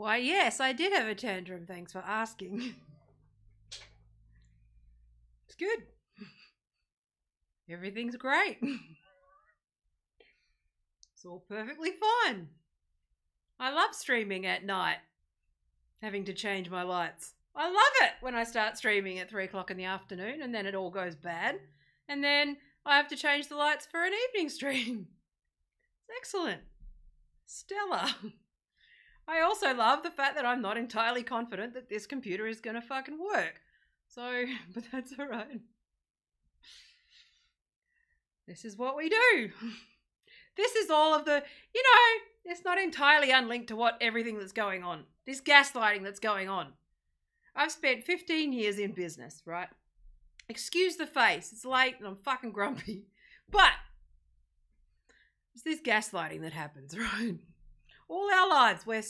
Why, yes, I did have a tantrum. Thanks for asking. It's good. Everything's great. It's all perfectly fine. I love streaming at night, having to change my lights. I love it when I start streaming at 3 o'clock in the afternoon and then it all goes bad. And then I have to change the lights for an evening stream. It's excellent. Stellar. I also love the fact that I'm not entirely confident that this computer is going to fucking work. So, but that's all right. This is what we do. This is all of the, it's not entirely unlinked to what everything that's going on. This gaslighting that's going on. I've spent 15 years in business, right? Excuse the face. It's late and I'm fucking grumpy. But it's this gaslighting that happens, right? All our lives we're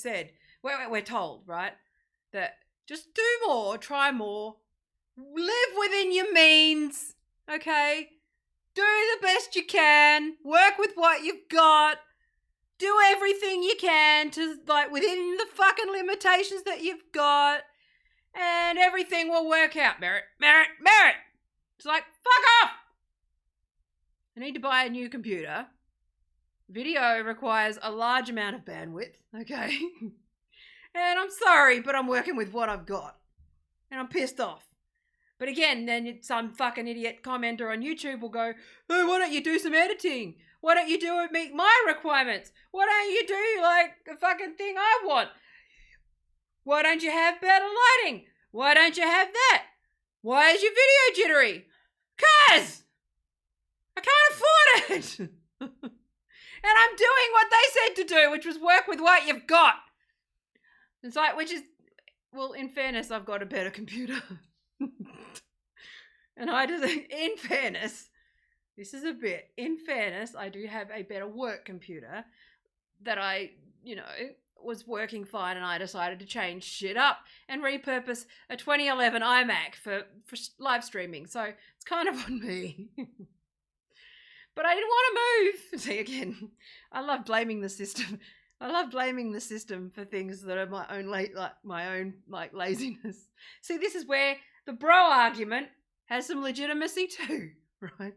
told, right, that just do more, try more, live within your means, okay? Do the best you can, work with what you've got, do everything you can to, within the fucking limitations that you've got, and everything will work out. Merit. It's like, fuck off! I need to buy a new computer. Video requires a large amount of bandwidth, okay? And I'm sorry, but I'm working with what I've got. And I'm pissed off. But again, then some fucking idiot commenter on YouTube will go, oh, why don't you do some editing? Why don't you do it meet my requirements? Why don't you do a fucking thing I want? Why don't you have better lighting? Why don't you have that? Why is your video jittery? 'Cause I can't afford it. And I'm doing what they said to do, which was work with what you've got. It's in fairness, I've got a better computer. And in fairness, this is a bit, in fairness, I do have a better work computer that I, was working fine, and I decided to change shit up and repurpose a 2011 iMac for live streaming. So it's kind of on me. But I didn't want to move. See, again, I love blaming the system. I love blaming the system for things that are my own laziness. See, this is where the bro argument has some legitimacy too, right?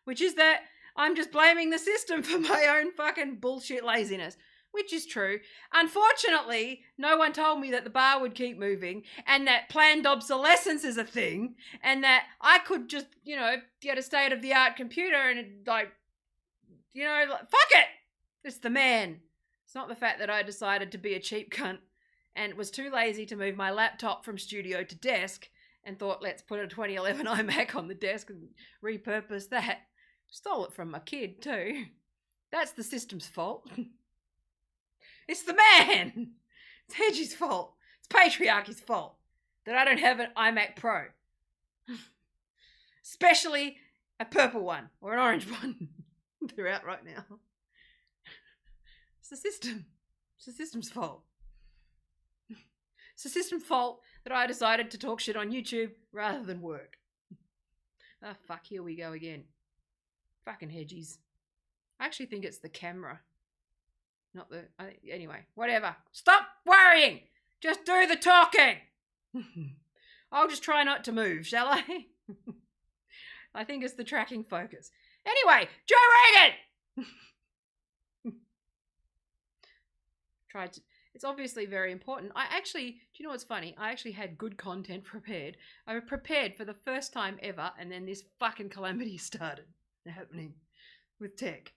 Which is that I'm just blaming the system for my own fucking bullshit laziness. Which is true. Unfortunately, no one told me that the bar would keep moving and that planned obsolescence is a thing and that I could just, get a state-of-the-art computer and fuck it! It's the man. It's not the fact that I decided to be a cheap cunt and was too lazy to move my laptop from studio to desk and thought, let's put a 2011 iMac on the desk and repurpose that. Stole it from my kid too. That's the system's fault. It's the man. It's Hedgie's fault. It's patriarchy's fault that I don't have an iMac Pro. Especially a purple one or an orange one. They're out right now. It's the system. It's the system's fault. It's the system's fault that I decided to talk shit on YouTube rather than work. Ah, fuck, here we go again. Fucking Hedgies. I actually think it's the camera. Anyway, whatever. Stop worrying. Just do the talking. I'll just try not to move, shall I? I think it's the tracking focus. Anyway, Joe Rogan. It's obviously very important. Do you know what's funny? I actually had good content prepared. I prepared for the first time ever, and then this fucking calamity started happening with tech.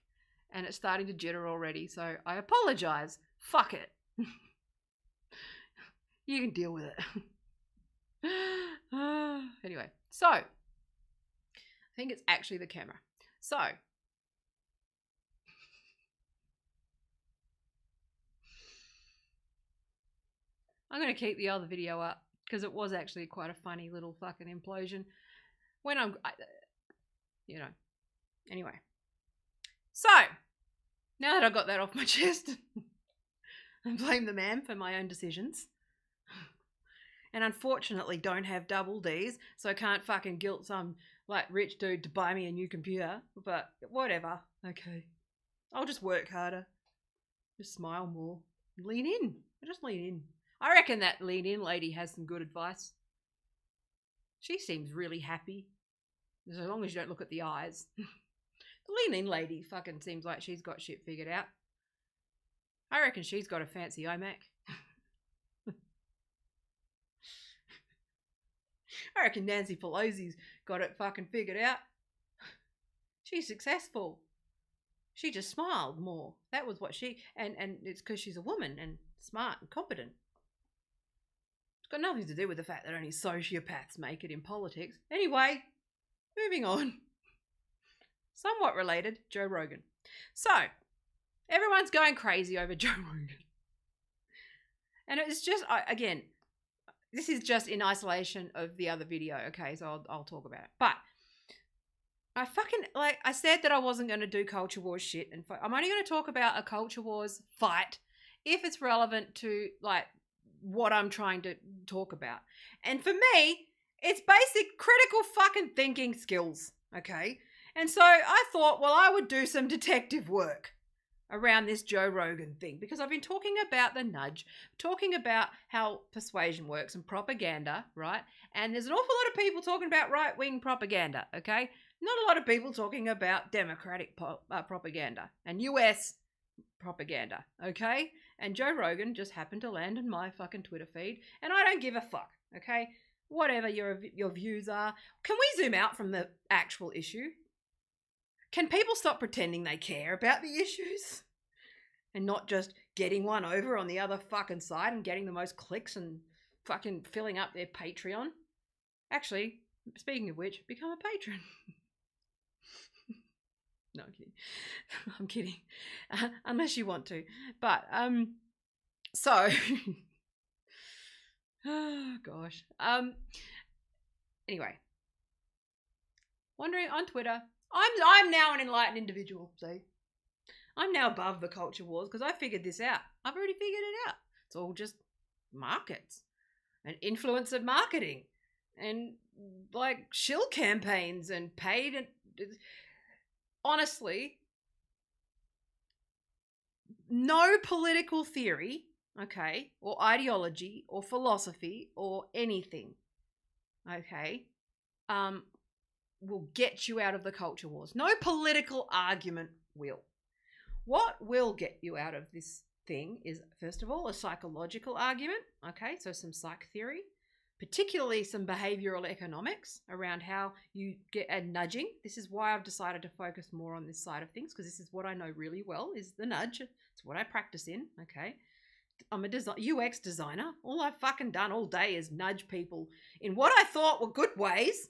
And it's starting to jitter already, so I apologize. Fuck it. You can deal with it. Anyway, so I think it's actually the camera. So I'm going to keep the other video up because it was actually quite a funny little fucking implosion. Anyway. So, now that I've got that off my chest, I blame the man for my own decisions. And unfortunately don't have double Ds, so I can't fucking guilt some rich dude to buy me a new computer. But whatever, okay. I'll just work harder. Just smile more. Lean in. Just lean in. I reckon that lean in lady has some good advice. She seems really happy. As long as you don't look at the eyes. The lean in lady fucking seems like she's got shit figured out. I reckon she's got a fancy iMac. I reckon Nancy Pelosi's got it fucking figured out. She's successful. She just smiled more. That was what she... And it's because she's a woman and smart and competent. It's got nothing to do with the fact that only sociopaths make it in politics. Anyway, moving on. Somewhat related, Joe Rogan. So, everyone's going crazy over Joe Rogan. And it's just, again, this is just in isolation of the other video, okay? So I'll talk about it. But I fucking, I said that I wasn't going to do culture wars shit. And I'm only going to talk about a culture wars fight if it's relevant to, what I'm trying to talk about. And for me, it's basic critical fucking thinking skills, okay? And so I thought, well, I would do some detective work around this Joe Rogan thing because I've been talking about the nudge, talking about how persuasion works and propaganda, right? And there's an awful lot of people talking about right-wing propaganda, okay? Not a lot of people talking about democratic propaganda and US propaganda, okay? And Joe Rogan just happened to land in my fucking Twitter feed, and I don't give a fuck, okay? Whatever your views are. Can we zoom out from the actual issue? Can people stop pretending they care about the issues? And not just getting one over on the other fucking side and getting the most clicks and fucking filling up their Patreon? Actually, speaking of which, become a patron. No, I'm kidding. I'm kidding. Unless you want to. But, so, oh gosh. Anyway, wandering on Twitter. I'm now an enlightened individual, see? I'm now above the culture wars because I figured this out. I've already figured it out. It's all just markets and influencer marketing and shill campaigns and paid and honestly, no political theory, okay, or ideology or philosophy or anything, okay, will get you out of the culture wars. No political argument will. What will get you out of this thing is, first of all, a psychological argument, okay, so some psych theory, particularly some behavioral economics around how you get a nudging. This is why I've decided to focus more on this side of things because this is what I know really well is the nudge. It's what I practice in, okay? I'm a UX designer. All I've fucking done all day is nudge people in what I thought were good ways,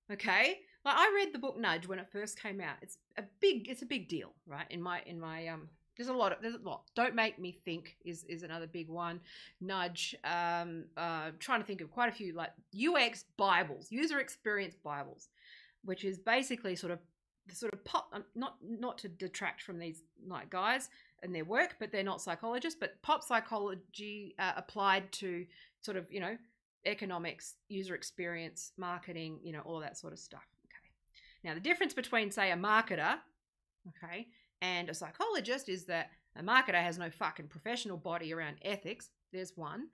okay? I read the book Nudge when it first came out. It's a big deal, right? In my there's a lot. Don't Make Me Think is another big one. Nudge. Trying to think of quite a few UX Bibles, user experience Bibles, which is basically sort of pop. Not to detract from these guys and their work, but they're not psychologists. But pop psychology applied to sort of economics, user experience, marketing, all of that sort of stuff. Okay. Now the difference between say a marketer, okay, and a psychologist is that a marketer has no fucking professional body around ethics. There's one.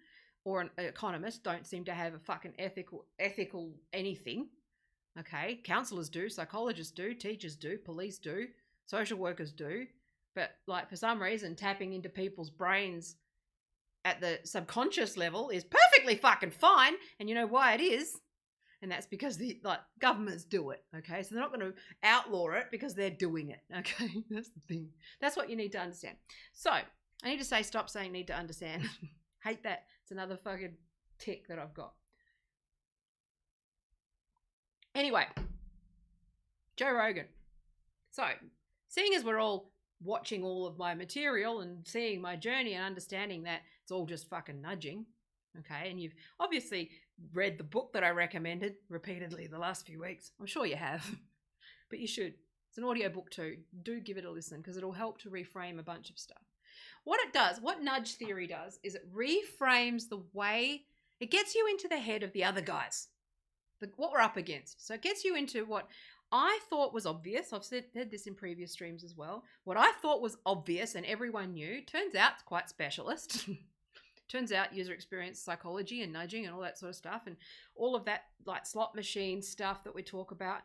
Or an economist don't seem to have a fucking ethical anything. Okay. Counselors do, psychologists do, teachers do, police do, social workers do. But for some reason, tapping into people's brains at the subconscious level is perfectly fucking fine. And you know why it is? And that's because the governments do it, okay? So they're not going to outlaw it because they're doing it, okay? That's the thing. That's what you need to understand. So I need to stop saying need to understand. Hate that. It's another fucking tick that I've got. Anyway, Joe Rogan. So seeing as we're all watching all of my material and seeing my journey and understanding that it's all just fucking nudging, okay? And you've obviously read the book that I recommended repeatedly the last few weeks. I'm sure you have, but you should. It's an audio book too. Do give it a listen because it'll help to reframe a bunch of stuff. What it does, what nudge theory does, is it reframes the way, it gets you into the head of the other guys, what we're up against. So it gets you into what I thought was obvious. I've said this in previous streams as well. What I thought was obvious and everyone knew, turns out it's quite specialist. Turns out user experience psychology and nudging and all that sort of stuff, and all of that like slot machine stuff that we talk about,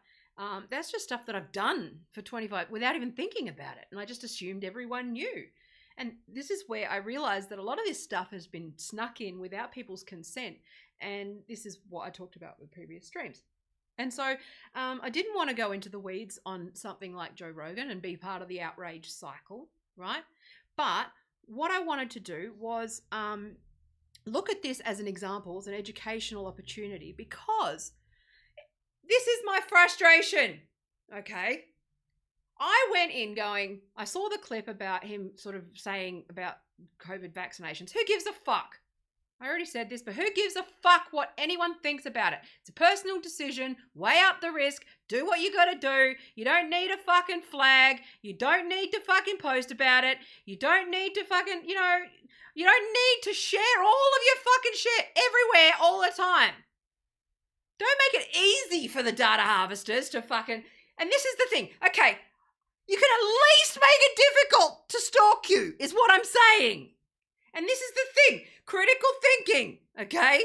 that's just stuff that I've done for 25 without even thinking about it. And I just assumed everyone knew. And this is where I realized that a lot of this stuff has been snuck in without people's consent. And this is what I talked about with previous streams. And so I didn't want to go into the weeds on something like Joe Rogan and be part of the outrage cycle, right? But what I wanted to do was look at this as an example, as an educational opportunity, because this is my frustration, okay? I went in going, I saw the clip about him sort of saying about COVID vaccinations. Who gives a fuck? I already said this, but who gives a fuck what anyone thinks about it? It's a personal decision. Weigh up the risk. Do what you got to do. You don't need a fucking flag. You don't need to fucking post about it. You don't need to fucking, you don't need to share all of your fucking shit everywhere all the time. Don't make it easy for the data harvesters to fucking, and this is the thing, okay, you can at least make it difficult to stalk you, is what I'm saying. And this is the thing, critical thinking, okay?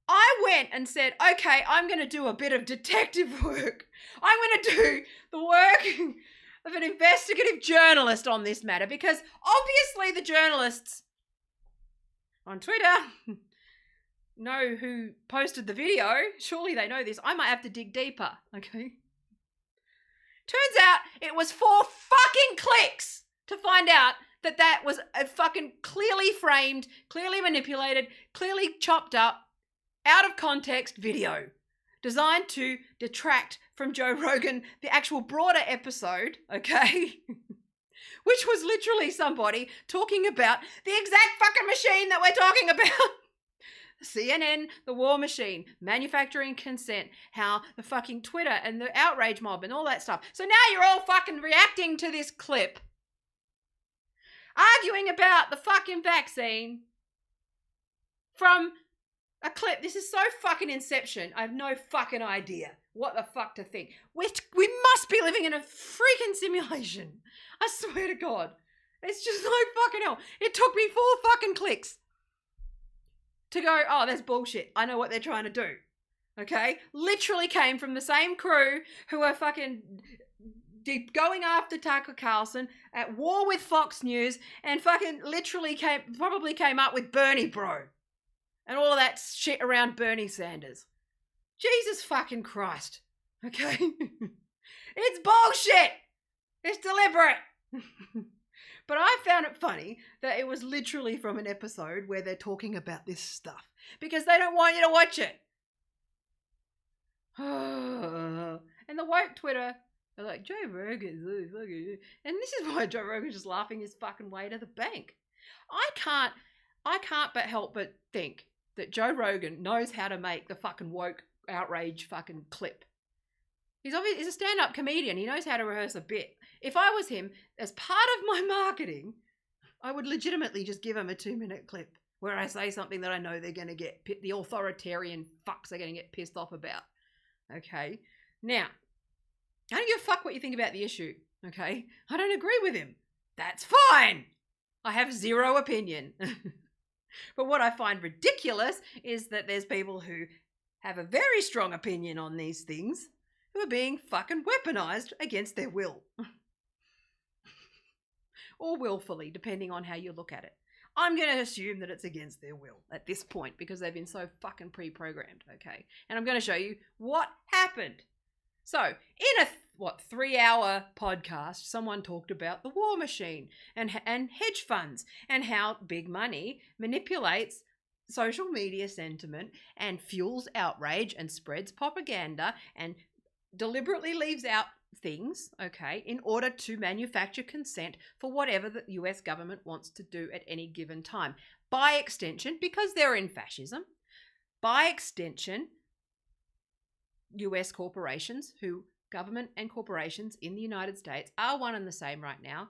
I went and said, okay, I'm going to do a bit of detective work. I'm going to do the work of an investigative journalist on this matter, because obviously the journalists on Twitter know who posted the video. Surely they know this. I might have to dig deeper, okay? Turns out it was 4 fucking clicks to find out that that was a fucking clearly framed, clearly manipulated, clearly chopped up, out of context video designed to detract from Joe Rogan, the actual broader episode, okay? Which was literally somebody talking about the exact fucking machine that we're talking about. CNN, the war machine, manufacturing consent, how the fucking Twitter and the outrage mob and all that stuff. So now you're all fucking reacting to this clip, arguing about the fucking vaccine from a clip. This is so fucking Inception. I have no fucking idea what the fuck to think. We must be living in a freaking simulation. I swear to God. It's just like fucking hell. It took me 4 fucking clicks to go, oh, that's bullshit. I know what they're trying to do. Okay? Literally came from the same crew who are fucking going after Tucker Carlson, at war with Fox News, and fucking literally probably came up with Bernie Bro. And all of that shit around Bernie Sanders. Jesus fucking Christ. Okay? It's bullshit. It's deliberate. But I found it funny that it was literally from an episode where they're talking about this stuff. Because they don't want you to watch it. And the woke Twitter are like, Joe Rogan. And this is why Joe Rogan's just laughing his fucking way to the bank. I can't but help but think that Joe Rogan knows how to make the fucking woke outrage fucking clip. He's a stand-up comedian. He knows how to rehearse a bit. If I was him, as part of my marketing, I would legitimately just give him a 2-minute clip where I say something that I know they're going to get, the authoritarian fucks are going to get pissed off about. Okay? Now, I don't give a fuck what you think about the issue. Okay? I don't agree with him. That's fine. I have zero opinion. But what I find ridiculous is that there's people who have a very strong opinion on these things who are being fucking weaponized against their will. Or willfully, depending on how you look at it. I'm going to assume that it's against their will at this point because they've been so fucking pre-programmed, okay? And I'm going to show you what happened. So, in a 3-hour podcast, someone talked about the war machine and hedge funds and how big money manipulates social media sentiment and fuels outrage and spreads propaganda and deliberately leaves out things, okay, in order to manufacture consent for whatever the US government wants to do at any given time. By extension, because they're in fascism, by extension, US corporations, government and corporations in the United States are one and the same right now.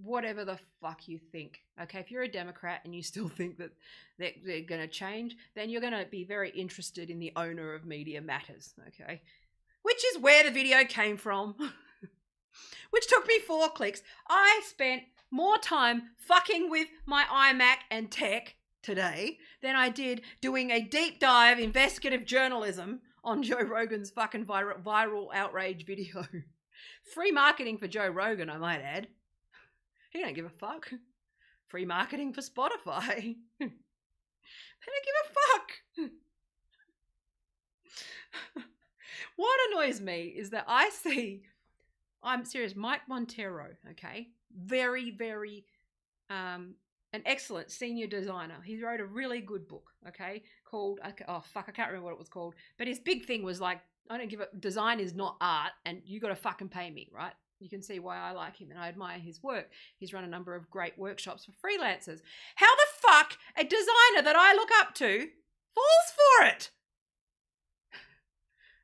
Whatever the fuck you think, okay? If you're a Democrat and you still think that they're going to change, then you're going to be very interested in the owner of Media Matters, okay? Which is where the video came from, which took me 4 clicks. I spent more time fucking with my iMac and tech today than I did doing a deep dive investigative journalism on Joe Rogan's fucking viral outrage video. Free marketing for Joe Rogan, I might add. He don't give a fuck. Free marketing for Spotify. They don't give a fuck. What annoys me is that I see, I'm serious, Mike Montero, okay? Very, very, an excellent senior designer. He wrote a really good book, okay? Called, oh fuck, I can't remember what it was called. But his big thing was like, I don't give a, design is not art and you got to fucking pay me, right? You can see why I like him and I admire his work. He's run a number of great workshops for freelancers. How the fuck a designer that I look up to falls for it?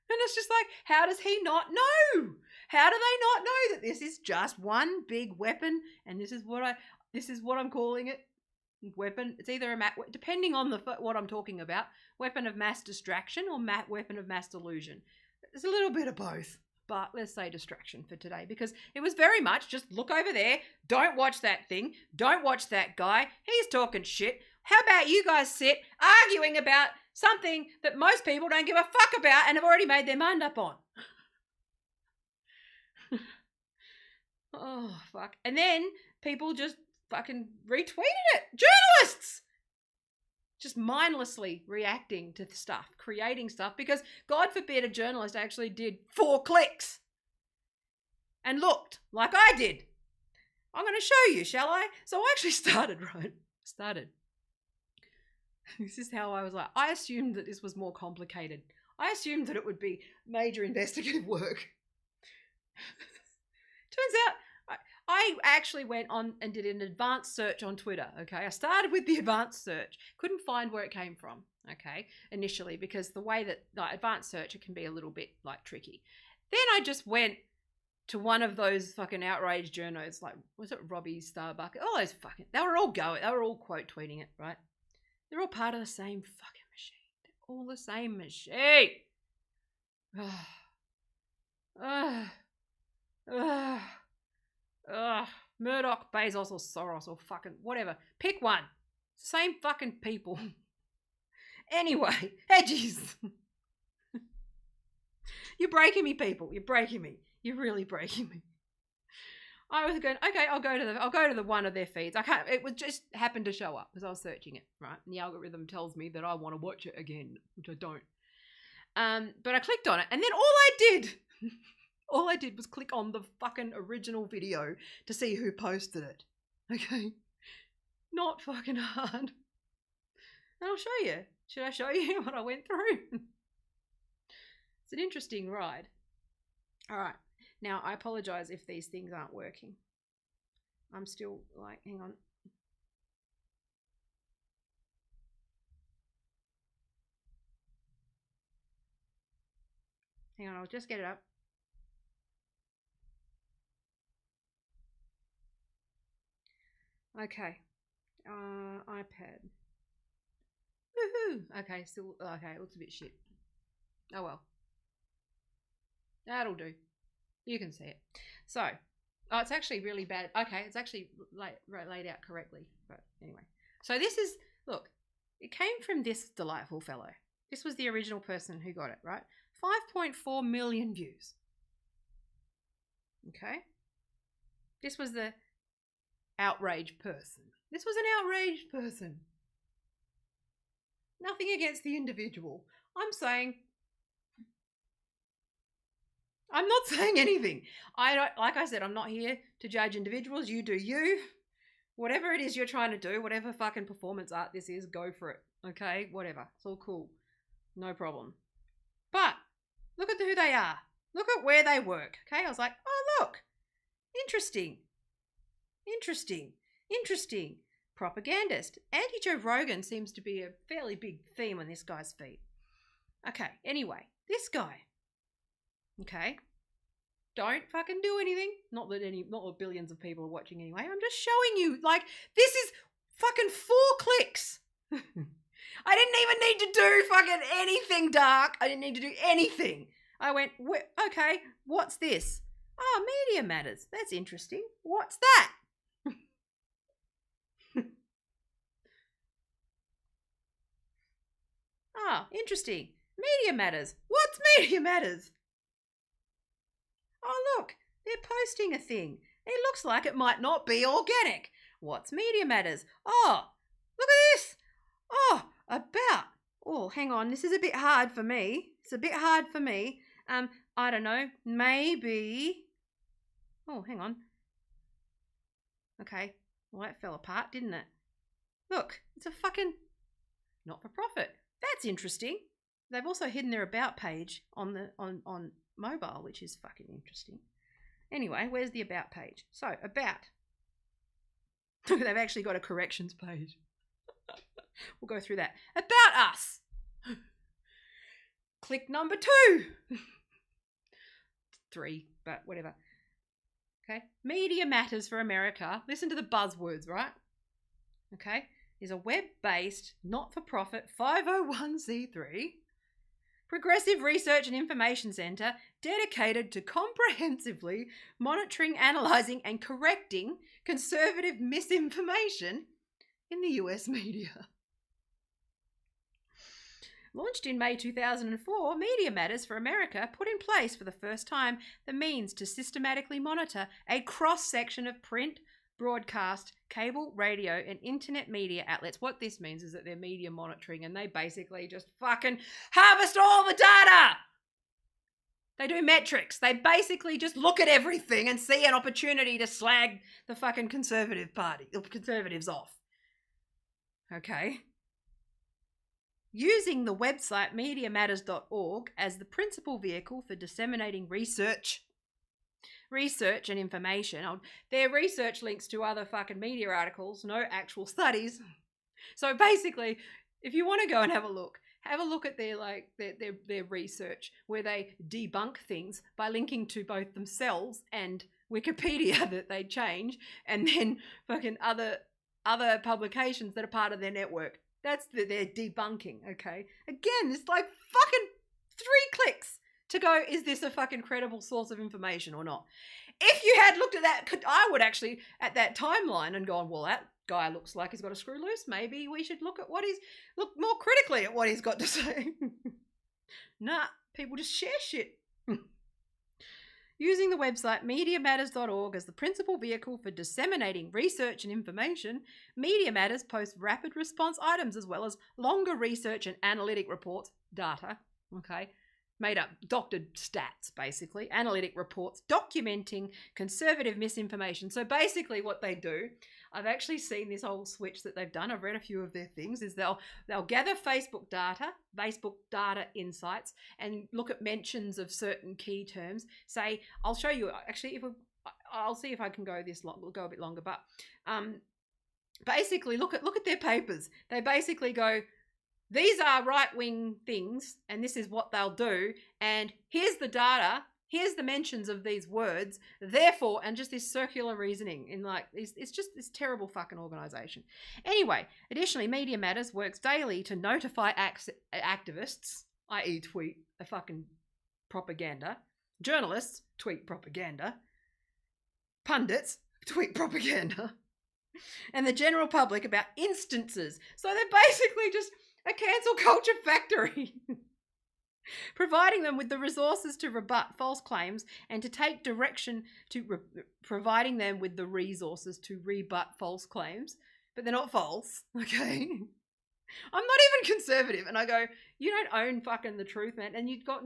And it's just like, how does he not know? How do they not know that this is just one big weapon? And this is what I'm calling it. Weapon. It's either depending on what I'm talking about, weapon of mass distraction or weapon of mass delusion. There's a little bit of both, but let's say distraction for today because it was very much just look over there, don't watch that thing, don't watch that guy, he's talking shit. How about you guys sit arguing about something that most people don't give a fuck about and have already made their mind up on? Oh, fuck. And then people just fucking retweeted it. Journalists! Just mindlessly reacting to stuff, creating stuff, because God forbid a journalist actually did 4 clicks and looked like I did. I'm going to show you, shall I? So I actually started. This is how I was like, I assumed that this was more complicated. I assumed that it would be major investigative work. Turns out I actually went on and did an advanced search on Twitter, okay? I started with the advanced search. Couldn't find where it came from, okay, initially, because the way that advanced search, it can be a little bit, like, tricky. Then I just went to one of those fucking outrage journos, like, was it Robbie Starbuck? All those fucking, they were all quote tweeting it, right? They're all part of the same fucking machine. They're all the same machine. Murdoch, Bezos, or Soros, or fucking whatever. Pick one. Same fucking people. Anyway, edgies. You're breaking me, people. You're breaking me. You're really breaking me. I was going, okay, I'll go to the one of their feeds. I can't. It would just happen to show up because I was searching it, right? And the algorithm tells me that I want to watch it again, which I don't. But I clicked on it, and then all I did was click on the fucking original video to see who posted it. Okay? Not fucking hard. And I'll show you. Should I show you what I went through? It's an interesting ride. All right. Now, I apologize if these things aren't working. I'm still like, hang on. Hang on, I'll just get it up. Okay. iPad. Woohoo! Okay, still, okay, it looks a bit shit. Oh well. That'll do. You can see it. So, oh, it's actually really bad. Okay, it's actually laid out correctly. But anyway. So this is, look, it came from this delightful fellow. This was the original person who got it, right? 5.4 million views. Okay? This was the outraged person. This was an outraged person. Nothing against the individual. I'm not saying anything. I don't, like I said, I'm not here to judge individuals. You do you. Whatever it is you're trying to do, whatever fucking performance art this is, go for it. Okay? Whatever. It's all cool. No problem. But look at who they are. Look at where they work. Okay? I was like, oh, look. Interesting. Propagandist. Anti-Joe Rogan seems to be a fairly big theme on this guy's feed. Okay, anyway, this guy. Okay? Don't fucking do anything. Not that billions of people are watching anyway. I'm just showing you, like, this is fucking 4 clicks. I didn't even need to do fucking anything dark. I didn't need to do anything. I went, okay, what's this? Oh, Media Matters. That's interesting. What's that? Oh, interesting. Media Matters. What's Media Matters? Oh, look, they're posting a thing. It looks like it might not be organic. What's Media Matters? Oh, look at this. Oh, about. Oh, hang on. This is a bit hard for me. It's a bit hard for me. I don't know. Maybe. Oh, hang on. Okay. Well, that fell apart, didn't it? Look, it's a fucking not-for-profit. That's interesting. They've also hidden their about page on mobile, which is fucking interesting. Anyway, where's the about page? So, about. They've actually got a corrections page. We'll go through that. About us. Click number 2. 3, but whatever. Okay. Media Matters for America. Listen to the buzzwords, right? Okay. Is a web-based, not-for-profit 501c3 progressive research and information centre dedicated to comprehensively monitoring, analysing and correcting conservative misinformation in the US media. Launched in May 2004, Media Matters for America put in place for the first time the means to systematically monitor a cross-section of print, broadcast, cable, radio, and internet media outlets. What this means is that they're media monitoring and they basically just fucking harvest all the data. They do metrics. They basically just look at everything and see an opportunity to slag the fucking Conservative Party, the Conservatives off. Okay. Using the website MediaMatters.org as the principal vehicle for disseminating research and information. Their research links to other fucking media articles, no actual studies. So basically, if you want to go and have a look at their research where they debunk things by linking to both themselves and Wikipedia that they change, and then fucking other publications that are part of their network. That's their debunking, okay? Again, it's like fucking 3 clicks to go, is this a fucking credible source of information or not? If you had looked at that, I would actually, at that timeline, and gone, well, that guy looks like he's got a screw loose. Maybe we should look more critically at what he's got to say. Nah, people just share shit. Using the website MediaMatters.org as the principal vehicle for disseminating research and information, Media Matters posts rapid response items as well as longer research and analytic reports, data, okay, made up, doctored stats, basically, analytic reports documenting conservative misinformation. So basically what they do, I've actually seen this whole switch that they've done. I've read a few of their things, is they'll gather Facebook data insights, and look at mentions of certain key terms. Say, I'll show you, actually, I'll see if I can go this long, we'll go a bit longer, but basically look at their papers. They basically go, these are right-wing things, and this is what they'll do, and here's the data, here's the mentions of these words, therefore, and just this circular reasoning in it's just this terrible fucking organisation. Anyway, additionally, Media Matters works daily to notify activists, i.e. tweet a fucking propaganda, journalists, tweet propaganda, pundits, tweet propaganda, and the general public about instances. So they're basically just a cancel culture factory. Providing them with the resources to rebut false claims and to take direction to providing them with the resources to rebut false claims, but they're not false, okay? I'm not even conservative, and I go, you don't own fucking the truth, man, and you've got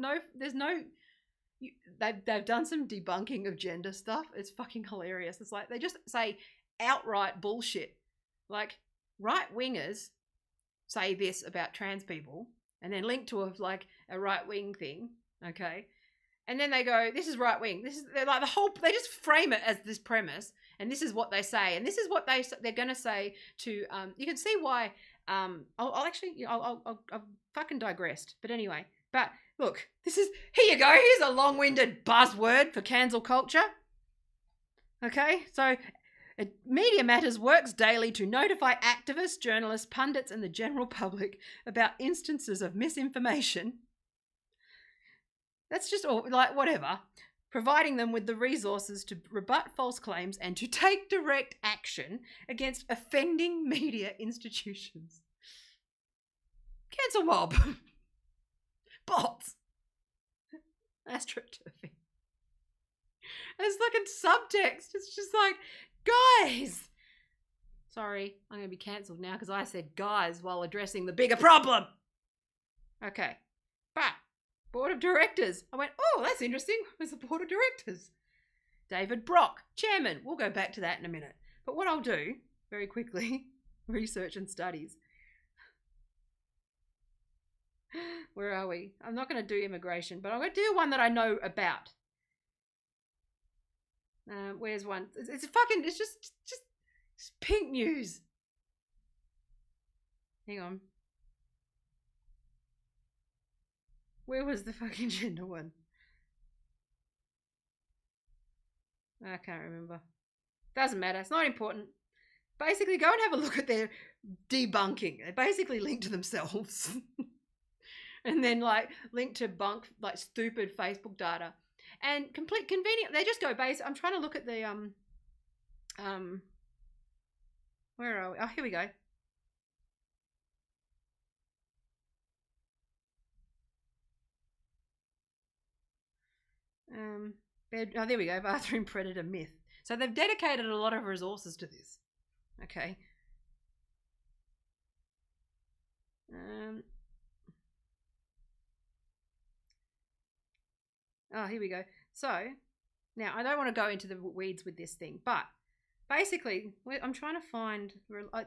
they've done some debunking of gender stuff. It's fucking hilarious. It's like they just say outright bullshit. Like, right-wingers say this about trans people and then link to a right-wing thing, okay? And then they go, this is right-wing. They're like they just frame it as this premise, and this is what they say, and this is what they're going to say to, you can see why, I'll fucking digressed. But anyway, but look, here you go. Here's a long-winded buzzword for cancel culture. Okay, so Media Matters works daily to notify activists, journalists, pundits, and the general public about instances of misinformation. That's just all, whatever. Providing them with the resources to rebut false claims and to take direct action against offending media institutions. Cancel mob. spots. Astroturfing. It's like in subtext. It's just like, guys. Sorry, I'm going to be cancelled now because I said guys while addressing the bigger problem. Okay. But, board of directors. I went, oh, that's interesting. Who's the board of directors? David Brock, chairman. We'll go back to that in a minute. But what I'll do, very quickly, research and studies. Where are we? I'm not going to do immigration, but I'm going to do one that I know about. Where's one? It's fucking, it's just it's pink news. Hang on. Where was the fucking gender one? I can't remember. Doesn't matter. It's not important. Basically, go and have a look at their debunking. They basically link to themselves. And then link to like stupid Facebook data. And complete convenient. They just go base. I'm trying to look at the where are we? Oh, here we go. Oh, there we go. Bathroom predator myth. So they've dedicated a lot of resources to this. Okay. Oh, here we go. So now I don't want to go into the weeds with this thing, but basically I'm trying to find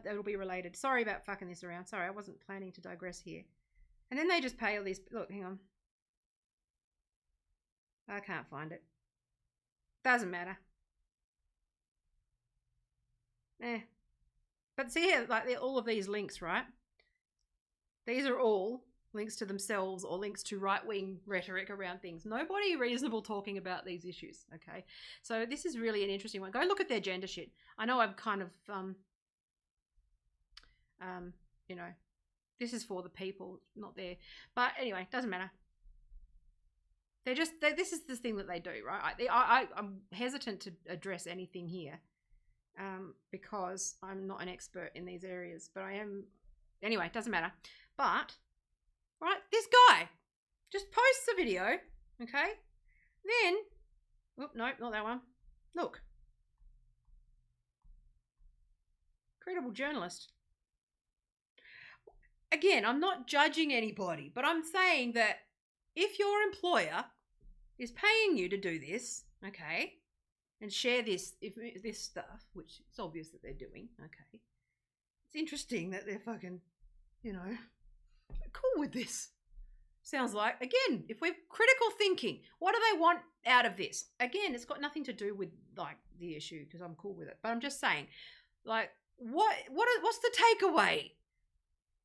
it'll be related. Sorry about fucking this around. Sorry, I wasn't planning to digress here. And then they just pay all these. Look, hang on. I can't find it. Doesn't matter. But see here, like all of these links, right? These are all links to themselves or links to right-wing rhetoric around things. Nobody reasonable talking about these issues, okay? So this is really an interesting one. Go look at their gender shit. I know I've kind of, you know, this is for the people, not there. But anyway, doesn't matter. This is the thing that they do, right? I'm hesitant to address anything here because I'm not an expert in these areas, but I am, anyway, doesn't matter. But, right, this guy just posts a video, okay? Then, oh, no, not that one. Look. Credible journalist. Again, I'm not judging anybody, but I'm saying that if your employer is paying you to do this, okay, and share this stuff, which it's obvious that they're doing, okay, it's interesting that they're fucking, you know, cool with this. Sounds like, again, if we're critical thinking, what do they want out of this? Again, it's got nothing to do with like the issue because I'm cool with it, but I'm just saying, like, what's the takeaway?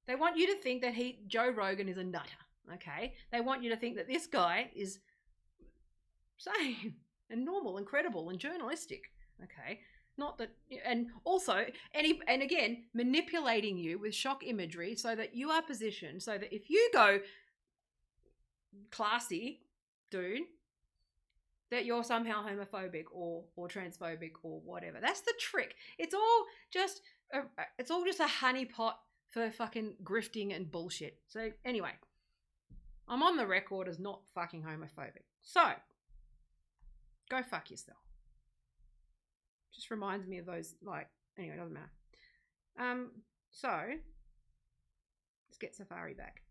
They want you to think that Joe Rogan is a nutter, okay? They want you to think that this guy is sane and normal and credible and journalistic, okay? Not that, and also, and again, manipulating you with shock imagery so that you are positioned so that if you go classy, dude, that you're somehow homophobic or transphobic or whatever. That's the trick. It's all just a honeypot for fucking grifting and bullshit. So anyway, I'm on the record as not fucking homophobic. So, go fuck yourself. Just reminds me of those, like, anyway, it doesn't matter. So, let's get Safari back.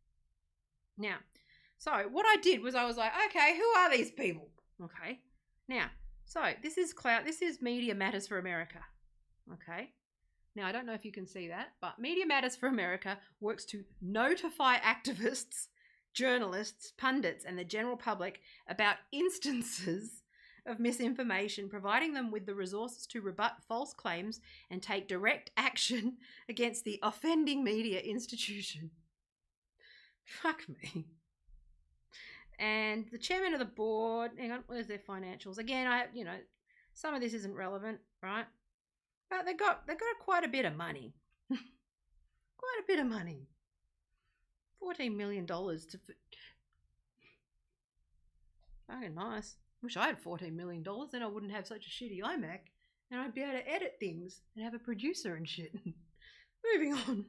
Now, so what I did was I was like, okay, who are these people? Okay. Now, so this is Media Matters for America. Okay. Now, I don't know if you can see that, but Media Matters for America works to notify activists, journalists, pundits, and the general public about instances of misinformation, providing them with the resources to rebut false claims and take direct action against the offending media institution. Fuck me. And the chairman of the board, hang on, where's their financials? Again, some of this isn't relevant, right? But they got quite a bit of money. Quite a bit of money. $14 million to... Fucking nice. Wish I had $14 million, then I wouldn't have such a shitty iMac. And I'd be able to edit things and have a producer and shit. Moving on.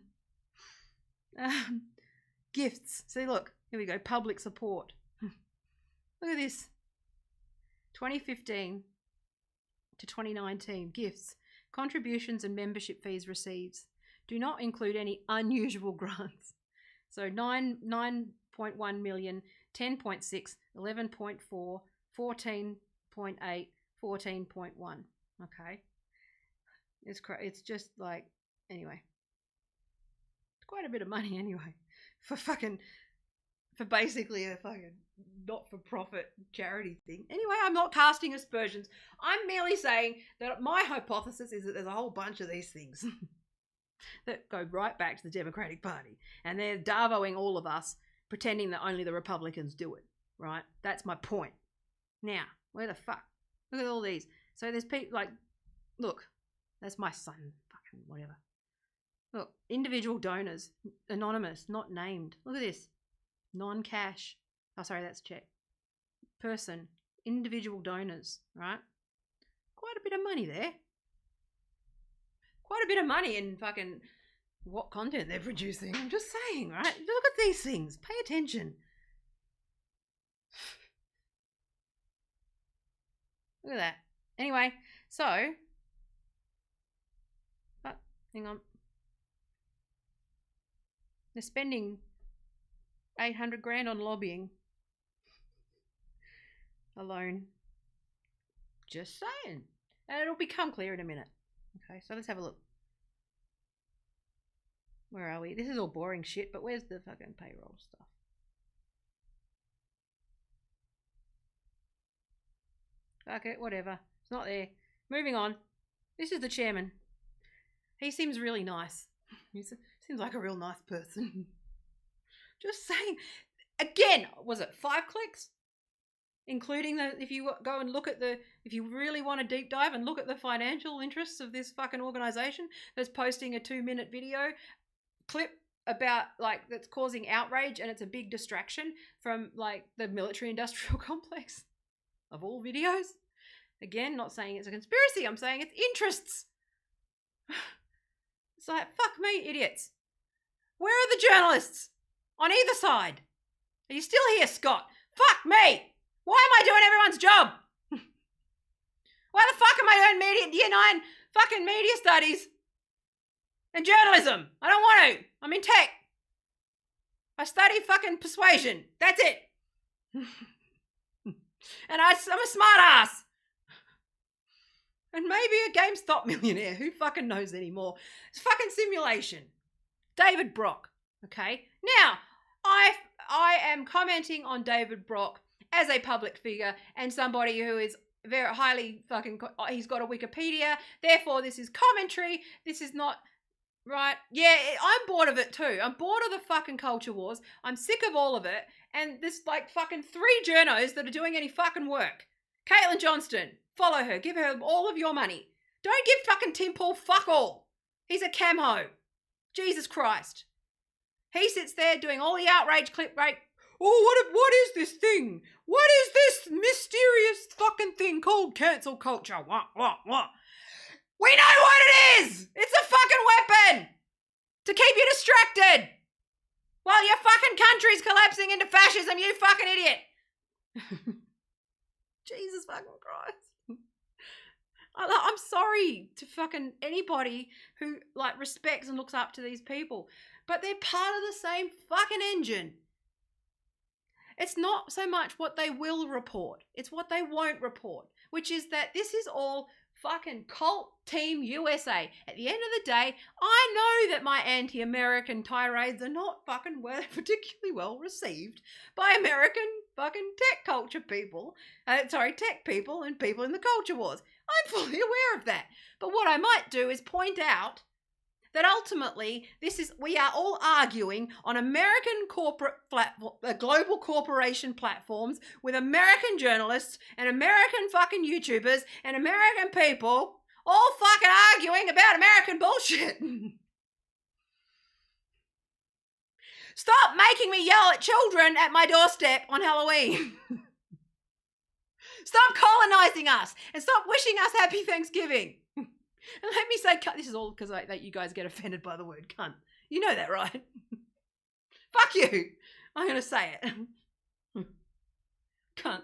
Gifts. See, look. Here we go. Public support. Look at this. 2015 to 2019. Gifts. Contributions and membership fees received. Do not include any unusual grants. So 9.1 million, 10.6, 11.4, 14.8, 14.1. Okay. It's just like, anyway. It's quite a bit of money anyway. For basically a fucking not-for-profit charity thing. Anyway, I'm not casting aspersions. I'm merely saying that my hypothesis is that there's a whole bunch of these things that go right back to the Democratic Party. And they're darvoing all of us, pretending that only the Republicans do it, right? That's my point. Now, where the fuck? Look at all these. So there's people like, look, that's my son, fucking whatever. Look, individual donors, anonymous, not named. Look at this. Non-cash. Oh, sorry, that's check. Person, individual donors, right? Quite a bit of money there. Quite a bit of money in fucking what content they're producing. I'm just saying, right? Look at these things. Pay attention. Look at that. Anyway, so, hang on. They're spending 800 grand on lobbying alone. Just saying. And it'll become clear in a minute. Okay, so let's have a look. Where are we? This is all boring shit, but where's the fucking payroll stuff? Fuck it, whatever. It's not there. Moving on. This is the chairman. He seems really nice. He seems like a real nice person. Just saying. Again, was it 5 clicks? Including if you go and look at if you really want to deep dive and look at the financial interests of this fucking organization that's posting a 2-minute video clip about like that's causing outrage, and it's a big distraction from like the military industrial complex of all videos. Again, not saying it's a conspiracy, I'm saying it's interests. It's like, fuck me, idiots. Where are the journalists on either side? Are you still here, Scott? Fuck me. Why am I doing everyone's job? Why the fuck am I doing year 9 fucking media studies and journalism? I don't want to. I'm in tech. I study fucking persuasion. That's it. And I'm a smart ass. And maybe a GameStop millionaire. Who fucking knows anymore? It's fucking simulation. David Brock. Okay. Now, I am commenting on David Brock as a public figure and somebody who is very highly fucking, he's got a Wikipedia, therefore this is commentary, this is not, right? Yeah, I'm bored of it too. I'm bored of the fucking culture wars. I'm sick of all of it. And this like fucking 3 journos that are doing any fucking work. Caitlin Johnston, follow her, give her all of your money. Don't give fucking Tim Pool fuck all. He's a camo. Jesus Christ. He sits there doing all the outrage clip rate. Oh, what is this thing? What is this mysterious fucking thing called cancel culture? What? We know what it is! It's a fucking weapon! To keep you distracted! While your fucking country's collapsing into fascism, you fucking idiot! Jesus fucking Christ. I'm sorry to fucking anybody who like respects and looks up to these people, but they're part of the same fucking engine. It's not so much what they will report, it's what they won't report, which is that this is all fucking cult team USA. At the end of the day, I know that my anti-American tirades are not fucking particularly well received by American fucking tech culture people. Tech people and people in the culture wars. I'm fully aware of that. But what I might do is point out that ultimately we are all arguing on American global corporation platforms with American journalists and American fucking YouTubers and American people all fucking arguing about American bullshit. Stop making me yell at children at my doorstep on Halloween. Stop colonizing us and stop wishing us happy Thanksgiving. And let me say, this is all because you guys get offended by the word cunt. You know that, right? Fuck you. I'm going to say it. Cunt.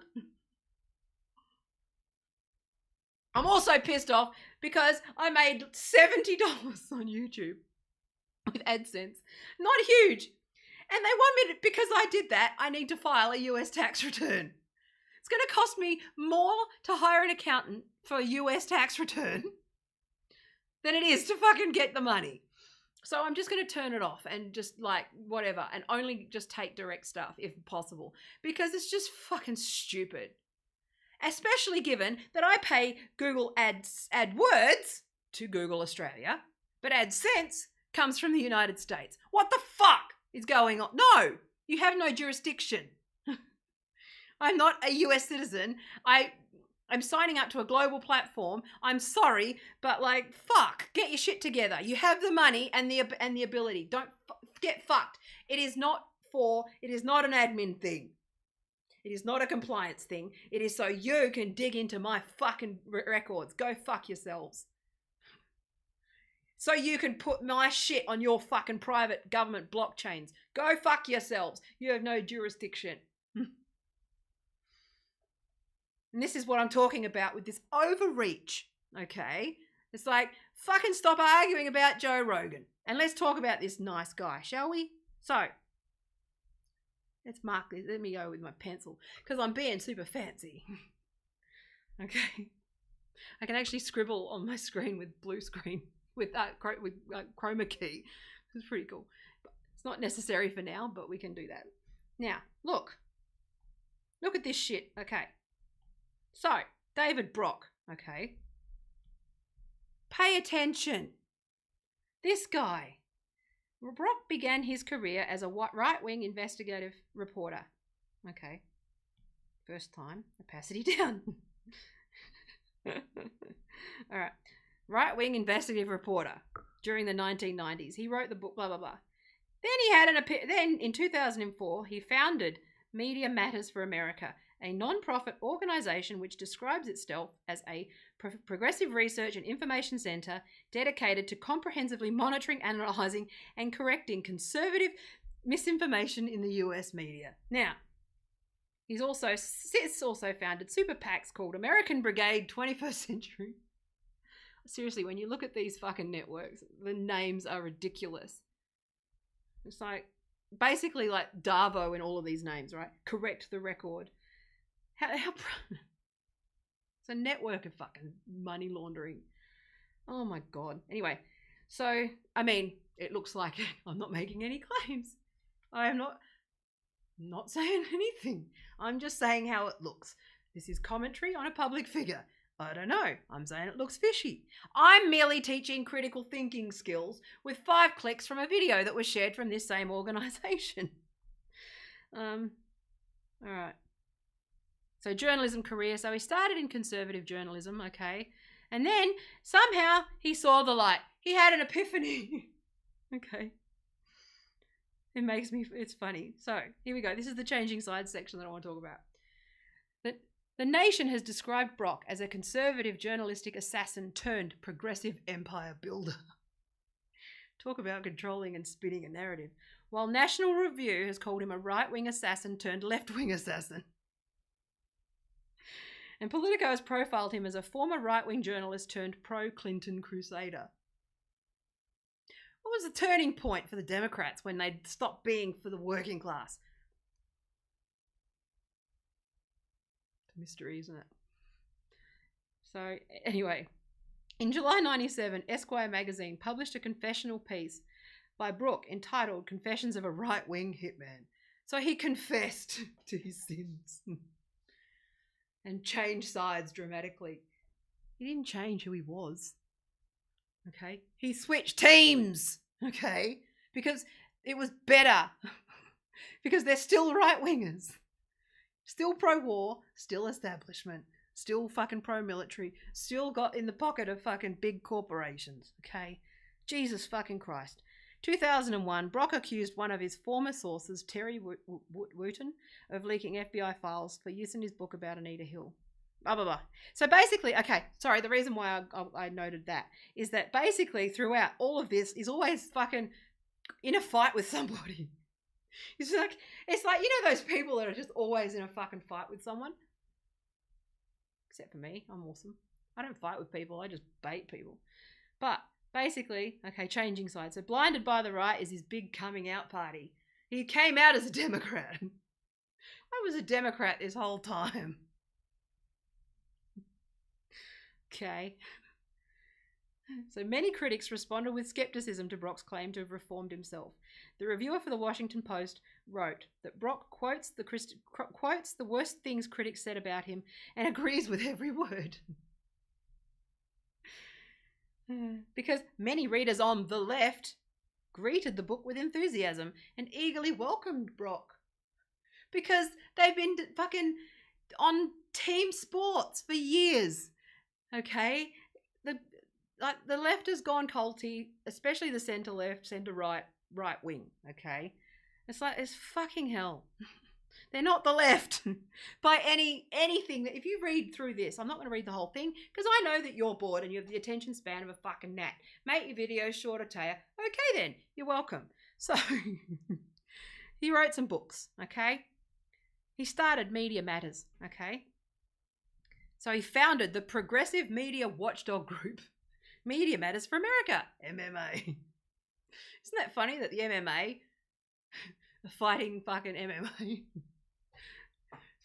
I'm also pissed off because I made $70 on YouTube with AdSense. Not huge. And they want me to, because I did that, I need to file a US tax return. It's going to cost me more to hire an accountant for a US tax return than it is to fucking get the money. So I'm just going to turn it off and just like whatever and only just take direct stuff if possible because it's just fucking stupid. Especially given that I pay Google AdWords to Google Australia, but AdSense comes from the United States. What the fuck is going on? No, you have no jurisdiction. I'm not a US citizen. I'm signing up to a global platform. I'm sorry, but like, fuck, get your shit together. You have the money and the ability. Don't get fucked. It is not an admin thing. It is not a compliance thing. It is so you can dig into my fucking records. Go fuck yourselves. So you can put my shit on your fucking private government blockchains. Go fuck yourselves. You have no jurisdiction. And this is what I'm talking about with this overreach, okay? It's like, fucking stop arguing about Joe Rogan. And let's talk about this nice guy, shall we? So, let's mark this. Let me go with my pencil because I'm being super fancy. Okay. I can actually scribble on my screen with blue screen with chroma key. It's pretty cool. But it's not necessary for now, but we can do that. Now, look at this shit. Okay. So, David Brock. Okay. Pay attention. This guy. Brock began his career as a right-wing investigative reporter. Okay. First time, opacity down. All right. Right-wing investigative reporter during the 1990s. He wrote the book, blah, blah, blah. Then in 2004, he founded Media Matters for America, a non-profit organization which describes itself as a progressive research and information center dedicated to comprehensively monitoring, analyzing, and correcting conservative misinformation in the US media. Now, he's also founded super PACs called American Brigade 21st Century. Seriously, when you look at these fucking networks, the names are ridiculous. It's like, basically like Darvo in all of these names, right? Correct the record. It's a network of fucking money laundering. Oh my God. Anyway, so, I mean, it looks like it. I'm not making any claims. I am not saying anything. I'm just saying how it looks. This is commentary on a public figure. I don't know. I'm saying it looks fishy. I'm merely teaching critical thinking skills with 5 clicks from a video that was shared from this same organization. All right. So journalism career. So he started in conservative journalism, okay. And then somehow he saw the light. He had an epiphany. Okay. It's funny. So here we go. This is the changing sides section that I want to talk about. The Nation has described Brock as a conservative journalistic assassin turned progressive empire builder. Talk about controlling and spinning a narrative. While National Review has called him a right-wing assassin turned left-wing assassin. And Politico has profiled him as a former right-wing journalist turned pro-Clinton crusader. What was the turning point for the Democrats when they stopped being for the working class? Mystery, isn't it? So anyway, in July 97, Esquire magazine published a confessional piece by Brook entitled Confessions of a Right-Wing Hitman. So he confessed to his sins and changed sides dramatically. He didn't change who he was. Okay? He switched teams. Okay? Because it was better. Because they're still right-wingers. Still pro-war, still establishment, still fucking pro-military, still got in the pocket of fucking big corporations, okay? Jesus fucking Christ. 2001, Brock accused one of his former sources, Terry Wooten, of leaking FBI files for use in his book about Anita Hill. Blah, blah, blah. So basically, okay, sorry, the reason why I noted that is that basically throughout all of this is always fucking in a fight with somebody. It's like, you know those people that are just always in a fucking fight with someone? Except for me, I'm awesome. I don't fight with people, I just bait people. But basically, okay, changing sides. So Blinded by the Right is his big coming out party. He came out as a Democrat. I was a Democrat this whole time. Okay. So many critics responded with skepticism to Brock's claim to have reformed himself. The reviewer for the Washington Post wrote that Brock quotes the worst things critics said about him and agrees with every word. Because many readers on the left greeted the book with enthusiasm and eagerly welcomed Brock. Because they've been fucking on team sports for years. Okay? The left has gone culty, especially the centre left, centre right wing, okay? It's like, it's fucking hell. They're not the left by anything. If you read through this, I'm not going to read the whole thing because I know that you're bored and you have the attention span of a fucking gnat. Make your videos shorter, Taya. Okay then, you're welcome. So, he wrote some books, okay? He started Media Matters, okay? So he founded the progressive media watchdog group, Media Matters for America, MMA. Isn't that funny that the MMA are fighting fucking MMA?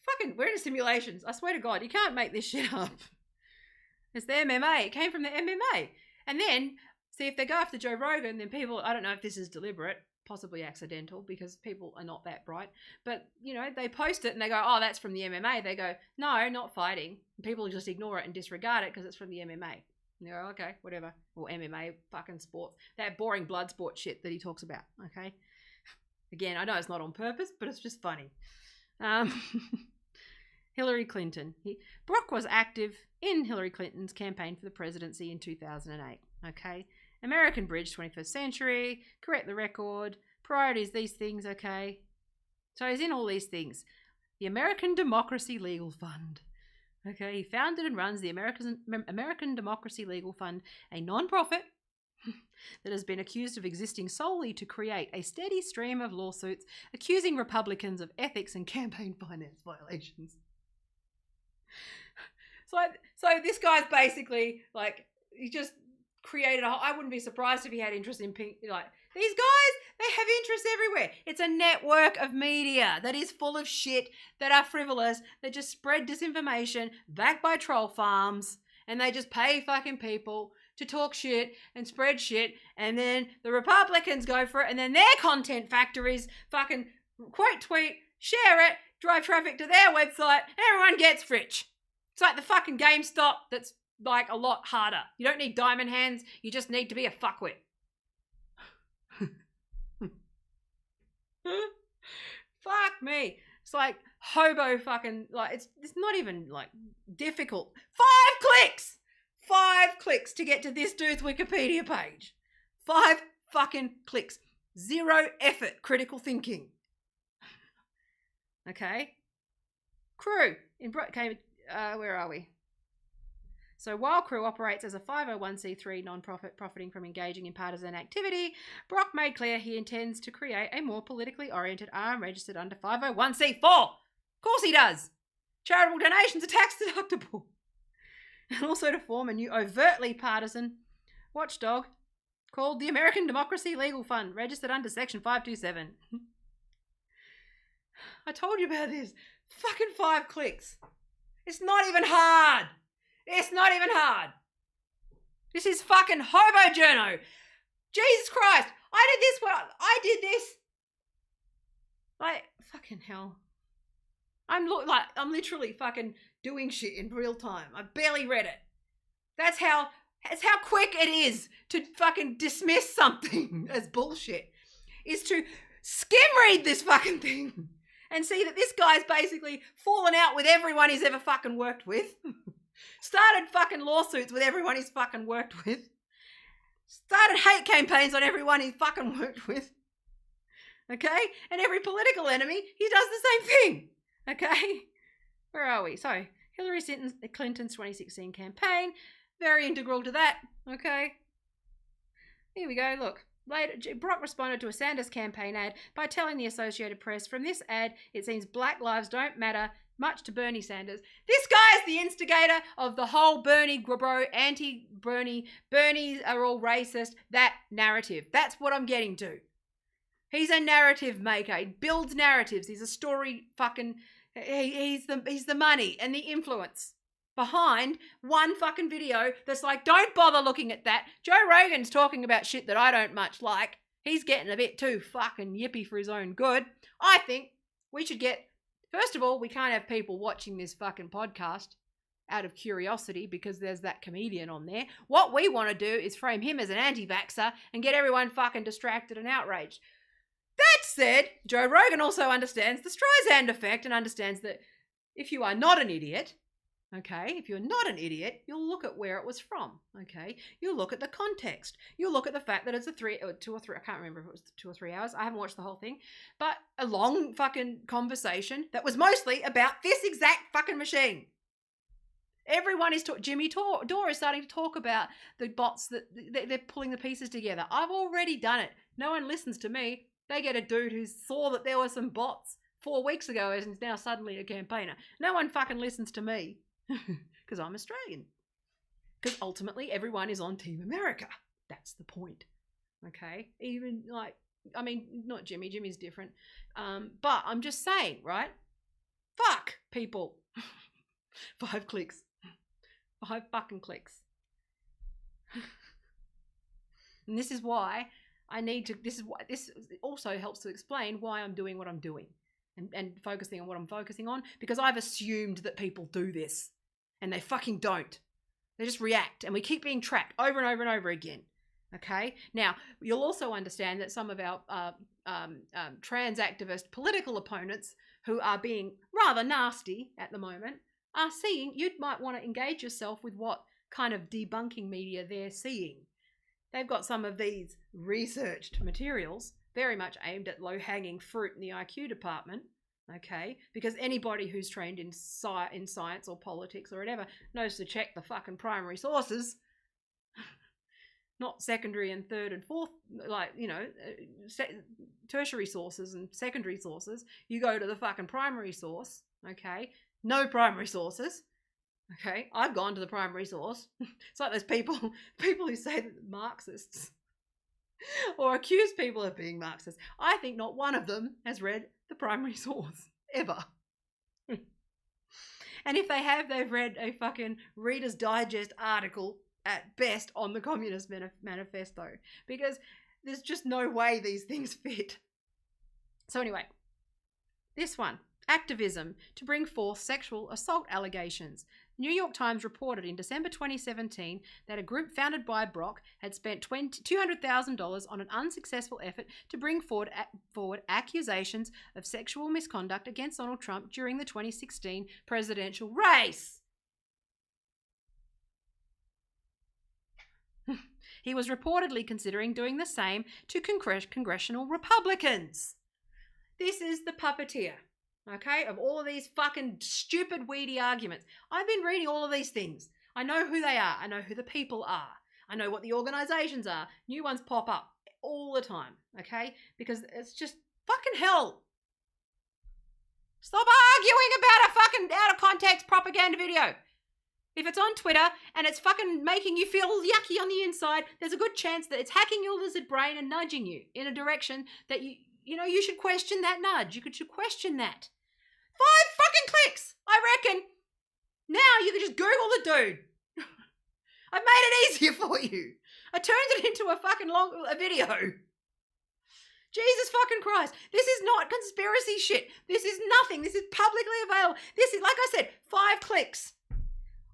Fucking, we're in simulations. I swear to God, you can't make this shit up. It's the MMA. It came from the MMA. And then, see, if they go after Joe Rogan, then people, I don't know if this is deliberate, possibly accidental, because people are not that bright. But, you know, they post it and they go, oh, that's from the MMA. They go, no, not fighting. And people just ignore it and disregard it because it's from the MMA. And they go, okay, whatever. Or MMA, fucking sports. That boring blood sport shit that he talks about, okay? Again, I know it's not on purpose, but it's just funny. Hillary Clinton. Brock was active in Hillary Clinton's campaign for the presidency in 2008, okay? American Bridge, 21st Century, Correct the Record, Priorities, these things, okay? So he's in all these things. The American Democracy Legal Fund. Okay, he founded and runs the American Democracy Legal Fund, a non-profit that has been accused of existing solely to create a steady stream of lawsuits accusing Republicans of ethics and campaign finance violations. So this guy's basically like, he just created I wouldn't be surprised if he had interest in pink. Like, these guys, they have interests everywhere. It's a network of media that is full of shit that are frivolous, that just spread disinformation backed by troll farms, and they just pay fucking people to talk shit and spread shit, and then the Republicans go for it, and then their content factories fucking quote tweet, share it, drive traffic to their website, and everyone gets rich. It's like the fucking GameStop that's like a lot harder. You don't need diamond hands, you just need to be a fuckwit. Fuck me. It's like hobo fucking, like, it's not even like difficult. 5 clicks to get to this dude's Wikipedia page. 5 fucking clicks. 0 effort, critical thinking. Okay. Crew where are we? So while Crew operates as a 501c3 non-profit profiting from engaging in partisan activity, Brock made clear he intends to create a more politically oriented arm registered under 501c4. Of course he does. Charitable donations are tax deductible. And also to form a new overtly partisan watchdog called the American Democracy Legal Fund, registered under Section 527. I told you about this. Fucking 5 clicks. It's not even hard. It's not even hard. This is fucking hobo journo. Jesus Christ. I did this. Like, fucking hell. I'm literally fucking doing shit in real time. I barely read it. That's how quick it is to fucking dismiss something as bullshit. Is to skim read this fucking thing and see that this guy's basically fallen out with everyone he's ever fucking worked with. Started fucking lawsuits with everyone he's fucking worked with. Started hate campaigns on everyone he's fucking worked with. Okay? And every political enemy, he does the same thing. Okay? Where are we? So, Hillary Clinton's 2016 campaign, very integral to that. Okay? Here we go, look. Later, Brock responded to a Sanders campaign ad by telling the Associated Press, "From this ad, it seems black lives don't matter much to Bernie Sanders." This guy is the instigator of the whole Bernie bro, anti-Bernie, Bernies are all racist, that narrative. That's what I'm getting to. He's a narrative maker. He builds narratives. He's a story fucking... He's the money and the influence behind one fucking video that's like, don't bother looking at that. Joe Rogan's talking about shit that I don't much like. He's getting a bit too fucking yippy for his own good. I think we should get... First of all, we can't have people watching this fucking podcast out of curiosity because there's that comedian on there. What we want to do is frame him as an anti-vaxxer and get everyone fucking distracted and outraged. That said, Joe Rogan also understands the Streisand effect and understands that if you are not an idiot, okay, if you're not an idiot, you'll look at where it was from, okay? You'll look at the context. You'll look at the fact that it's a 2 or 3, I can't remember if it was 2 or 3 hours. I haven't watched the whole thing. But a long fucking conversation that was mostly about this exact fucking machine. Everyone is Jimmy Dore is starting to talk about the bots that they're pulling the pieces together. I've already done it. No one listens to me. They get a dude who saw that there were some bots 4 weeks ago and is now suddenly a campaigner. No one fucking listens to me because I'm Australian. Because ultimately everyone is on Team America. That's the point. Okay? Even like, I mean, not Jimmy. Jimmy's different. But I'm just saying, right? Fuck people. 5 clicks. 5 fucking clicks. And this is why this also helps to explain why I'm doing what I'm doing and focusing on what I'm focusing on, because I've assumed that people do this and they fucking don't. They just react and we keep being trapped over and over and over again. Okay? Now, you'll also understand that some of our trans activist political opponents who are being rather nasty at the moment are seeing, you might want to engage yourself with what kind of debunking media they're seeing. They've got some of these researched materials very much aimed at low-hanging fruit in the IQ department, okay? Because anybody who's trained in science or politics or whatever knows to check the fucking primary sources, not secondary and third and fourth, like, you know, tertiary sources and secondary sources. You go to the fucking primary source, okay? No primary sources. Okay, I've gone to the primary source. It's like those people who say that Marxists or accuse people of being Marxists. I think not one of them has read the primary source, ever. And if they have, they've read a fucking Reader's Digest article at best on the Communist Manifesto, because there's just no way these things fit. So anyway, this one. Activism to bring forth sexual assault allegations. The New York Times reported in December 2017 that a group founded by Brock had spent $200,000 on an unsuccessful effort to bring forward accusations of sexual misconduct against Donald Trump during the 2016 presidential race. He was reportedly considering doing the same to congressional Republicans. This is the puppeteer. Okay, of all of these fucking stupid, weedy arguments. I've been reading all of these things. I know who they are. I know who the people are. I know what the organizations are. New ones pop up all the time, okay? Because it's just fucking hell. Stop arguing about a fucking out of context propaganda video. If it's on Twitter and it's fucking making you feel yucky on the inside, there's a good chance that it's hacking your lizard brain and nudging you in a direction that you should question that nudge. You should question that. 5 fucking clicks, I reckon. Now you can just Google the dude. I've made it easier for you. I turned it into a fucking a video. Jesus fucking Christ. This is not conspiracy shit. This is nothing. This is publicly available. This is, like I said, 5 clicks.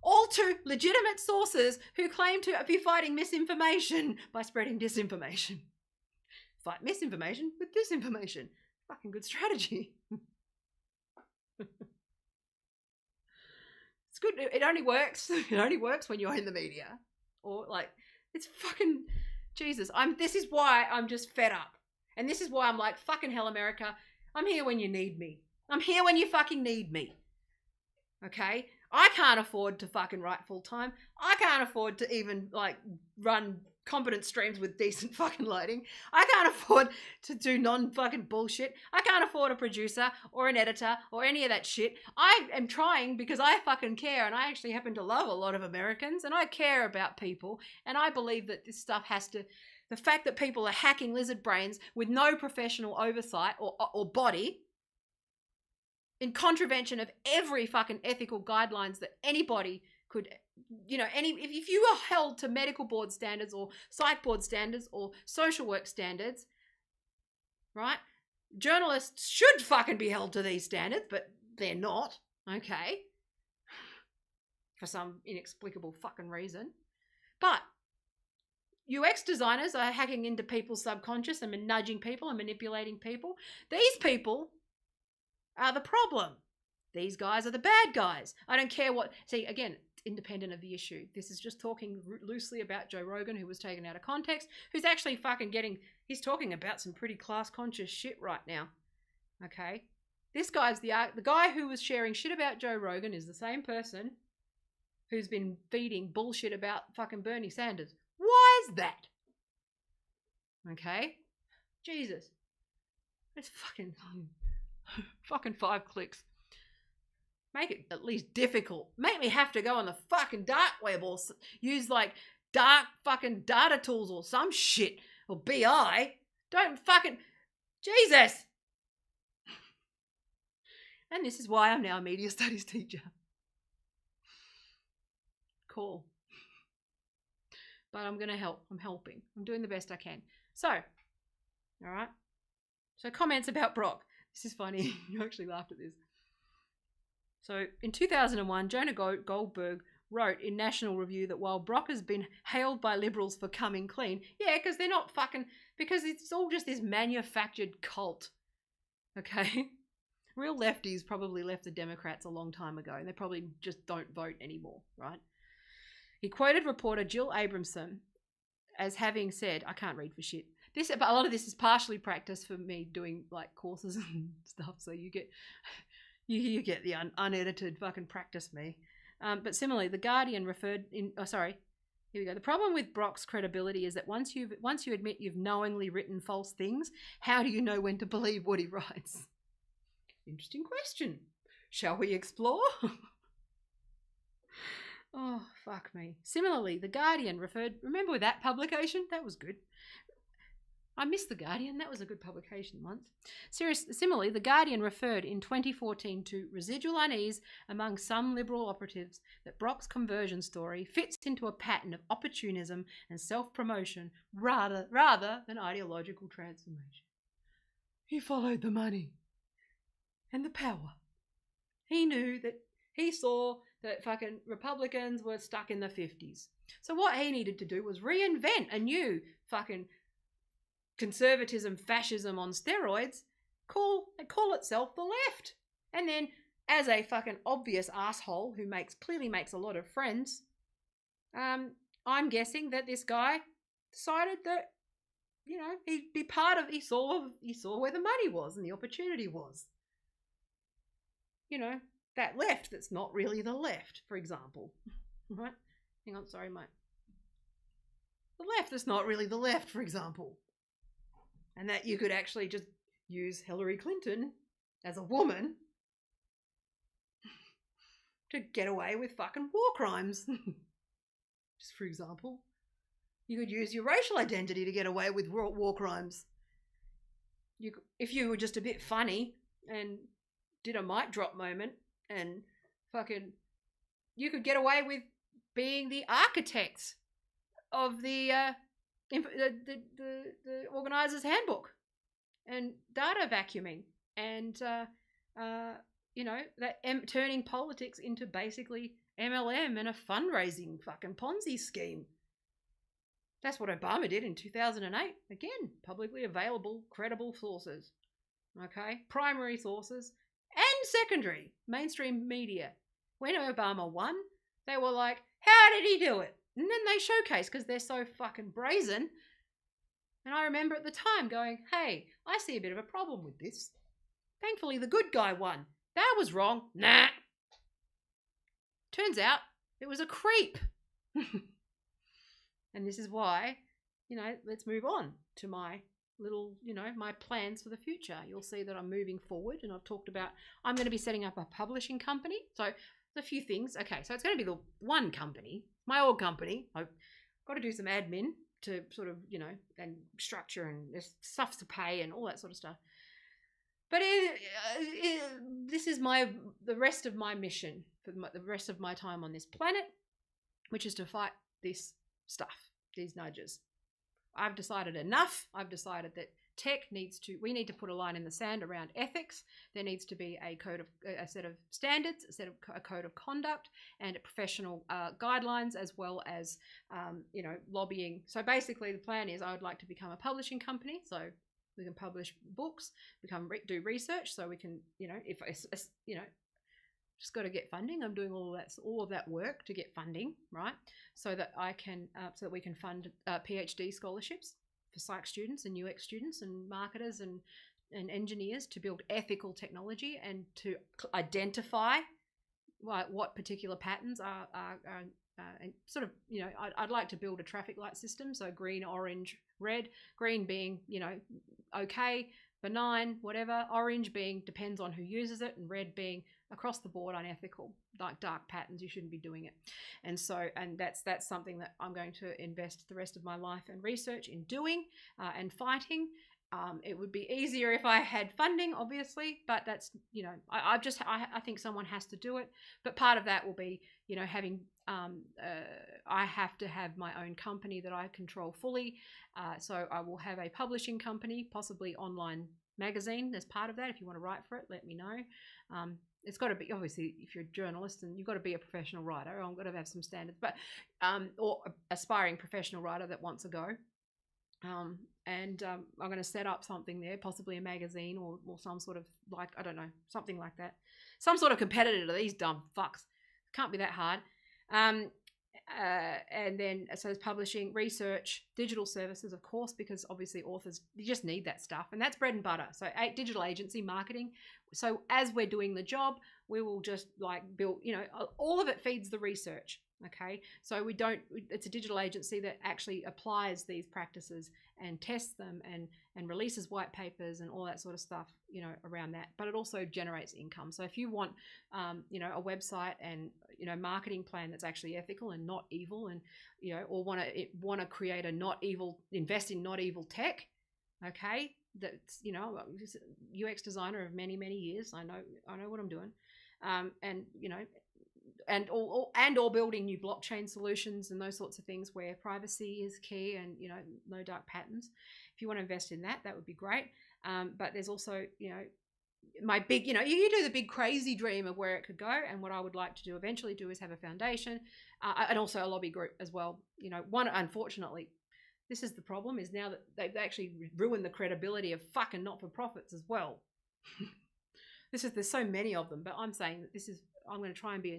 All to legitimate sources who claim to be fighting misinformation by spreading disinformation. Fight misinformation with disinformation. Fucking good strategy. It's good. It only works. It only works when you're in the media. Or like, it's fucking Jesus. This is why I'm just fed up. And this is why I'm like, fucking hell, America. I'm here when you need me. I'm here when you fucking need me. Okay? I can't afford to fucking write full time. I can't afford to even like run competent streams with decent fucking lighting. I can't afford to do non-fucking bullshit. I can't afford a producer or an editor or any of that shit. I am trying because I fucking care, and I actually happen to love a lot of Americans, and I care about people, and I believe that this stuff has to... The fact that people are hacking lizard brains with no professional oversight or body, in contravention of every fucking ethical guidelines that anybody could... if you are held to medical board standards or psych board standards or social work standards, right? Journalists should fucking be held to these standards, but they're not, okay? For some inexplicable fucking reason. But UX designers are hacking into people's subconscious and nudging people and manipulating people. These people are the problem. These guys are the bad guys. I don't care what... See, again, independent of the issue. This is just talking loosely about Joe Rogan, who was taken out of context, who's actually fucking getting... He's talking about some pretty class-conscious shit right now. Okay? This guy's the guy who was sharing shit about Joe Rogan is the same person who's been feeding bullshit about fucking Bernie Sanders. Why is that? Okay? Jesus. It's fucking 5 clicks. Make it at least difficult. Make me have to go on the fucking dark web or use like dark fucking data tools or some shit. Or BI. Don't fucking... Jesus! And this is why I'm now a media studies teacher. Cool. But I'm going to help. I'm helping. I'm doing the best I can. So, all right. So comments about Brock. This is funny. You actually laughed at this. So in 2001, Jonah Goldberg wrote in National Review that while Brock has been hailed by liberals for coming clean, yeah, because they're not fucking, because it's all just this manufactured cult. Okay? Real lefties probably left the Democrats a long time ago, and they probably just don't vote anymore, right? He quoted reporter Jill Abramson as having said, I can't read for shit. But a lot of this is partially practice for me doing like courses and stuff, so you get the unedited fucking practice me. But similarly, The Guardian referred in... Oh, sorry. Here we go. The problem with Brock's credibility is that once you admit you've knowingly written false things, how do you know when to believe what he writes? Interesting question. Shall we explore? Oh, fuck me. Similarly, The Guardian referred... Remember with that publication? That was good. I missed The Guardian. That was a good publication once. Similarly, The Guardian referred in 2014 to residual unease among some Liberal operatives that Brock's conversion story fits into a pattern of opportunism and self-promotion rather than ideological transformation. He followed the money and the power. He saw that fucking Republicans were stuck in the 50s. So what he needed to do was reinvent a new fucking conservatism, fascism on steroids, call itself the left. And then, as a fucking obvious asshole who clearly makes a lot of friends, I'm guessing that this guy decided that, he'd be part of... He saw where the money was and the opportunity was. That left that's not really the left, for example. Right? Hang on, sorry, mate. The left that's not really the left, for example. And that you could actually just use Hillary Clinton as a woman to get away with fucking war crimes. Just for example. You could use your racial identity to get away with war crimes. If you were just a bit funny and did a mic drop moment and fucking... You could get away with being the architects of the organizer's handbook and data vacuuming and turning politics into basically MLM and a fundraising fucking Ponzi scheme. That's what Obama did in 2008. Again, publicly available, credible sources. Okay, primary sources and secondary mainstream media. When Obama won, they were like, how did he do it? And then they showcase because they're so fucking brazen. And I remember at the time going, hey, I see a bit of a problem with this. Thankfully, the good guy won. That was wrong. Nah. Turns out it was a creep. And this is why let's move on to my little, my plans for the future. You'll see that I'm moving forward, and I've talked about I'm going to be setting up a publishing company. So there's a few things. Okay, so it's going to be the one company, my old company. I've got to do some admin to sort of, and structure, and there's stuff to pay and all that sort of stuff. But this is the rest of my mission for the rest of my time on this planet, which is to fight this stuff, these nudges. I've decided enough. I've decided that we need to put a line in the sand around ethics. There needs to be a set of standards, a code of conduct, and professional guidelines, as well as, lobbying. So basically the plan is I would like to become a publishing company. So we can publish books, do research. So we can, just got to get funding. I'm doing all of that work to get funding, right? So that we can fund PhD scholarships for psych students and UX students and marketers and engineers to build ethical technology and to identify what particular patterns are and sort of, I'd like to build a traffic light system. So green, orange, red, green being, okay, benign, whatever, orange being depends on who uses it, and red being across the board unethical, like dark patterns, you shouldn't be doing it. And that's something that I'm going to invest the rest of my life and research in doing and fighting. It would be easier if I had funding, obviously, but that's, I think someone has to do it. But part of that will be, having, I have to have my own company that I control fully. So I will have a publishing company, possibly online magazine as part of that. If you want to write for it, let me know. It's got to be, obviously, if you're a journalist, and you've got to be a professional writer. I've got to have some standards, but or aspiring professional writer that wants to go. I'm going to set up something there, possibly a magazine or some sort of, like, I don't know, something like that. Some sort of competitor to these dumb fucks. Can't be that hard. And then, so it's publishing, research, digital services, of course, because obviously authors, you just need that stuff. And that's bread and butter. So digital agency, marketing. So as we're doing the job, we will just build, all of it feeds the research. Okay. So it's a digital agency that actually applies these practices and tests them and releases white papers and all that sort of stuff, around that. But it also generates income. So if you want, a website and, marketing plan that's actually ethical and not evil, and, or want to create invest in not evil tech. Okay. That's, UX designer of many, many years. I know what I'm doing. or building new blockchain solutions and those sorts of things where privacy is key and, no dark patterns. If you want to invest in that, that would be great. But there's also, my big, you do the big crazy dream of where it could go. And what I would like to eventually do is have a foundation and also a lobby group as well. Unfortunately, this is the problem, is now that they've actually ruined the credibility of fucking not-for-profits as well. There's so many of them, but I'm saying that I'm going to try and be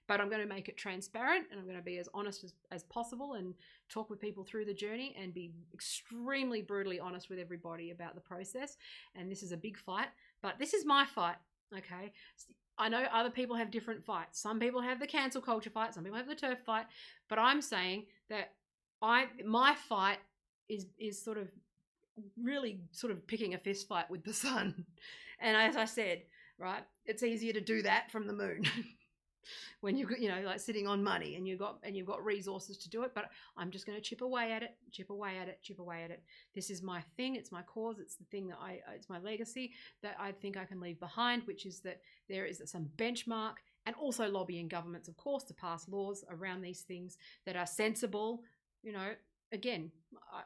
but I'm going to make it transparent, and I'm going to be as honest as possible and talk with people through the journey and be extremely brutally honest with everybody about the process. And this is a big fight, but this is my fight. Okay. I know other people have different fights. Some people have the cancel culture fight. Some people have the turf fight, but I'm saying that my fight is sort of really sort of picking a fist fight with the sun. And as I said, right, it's easier to do that from the moon when you're, like sitting on money and you've got resources to do it. But I'm just going to chip away at it. This is my thing. It's my cause. It's the thing that it's my legacy that I think I can leave behind, which is that there is some benchmark, and also lobbying governments, of course, to pass laws around these things that are sensible. Again,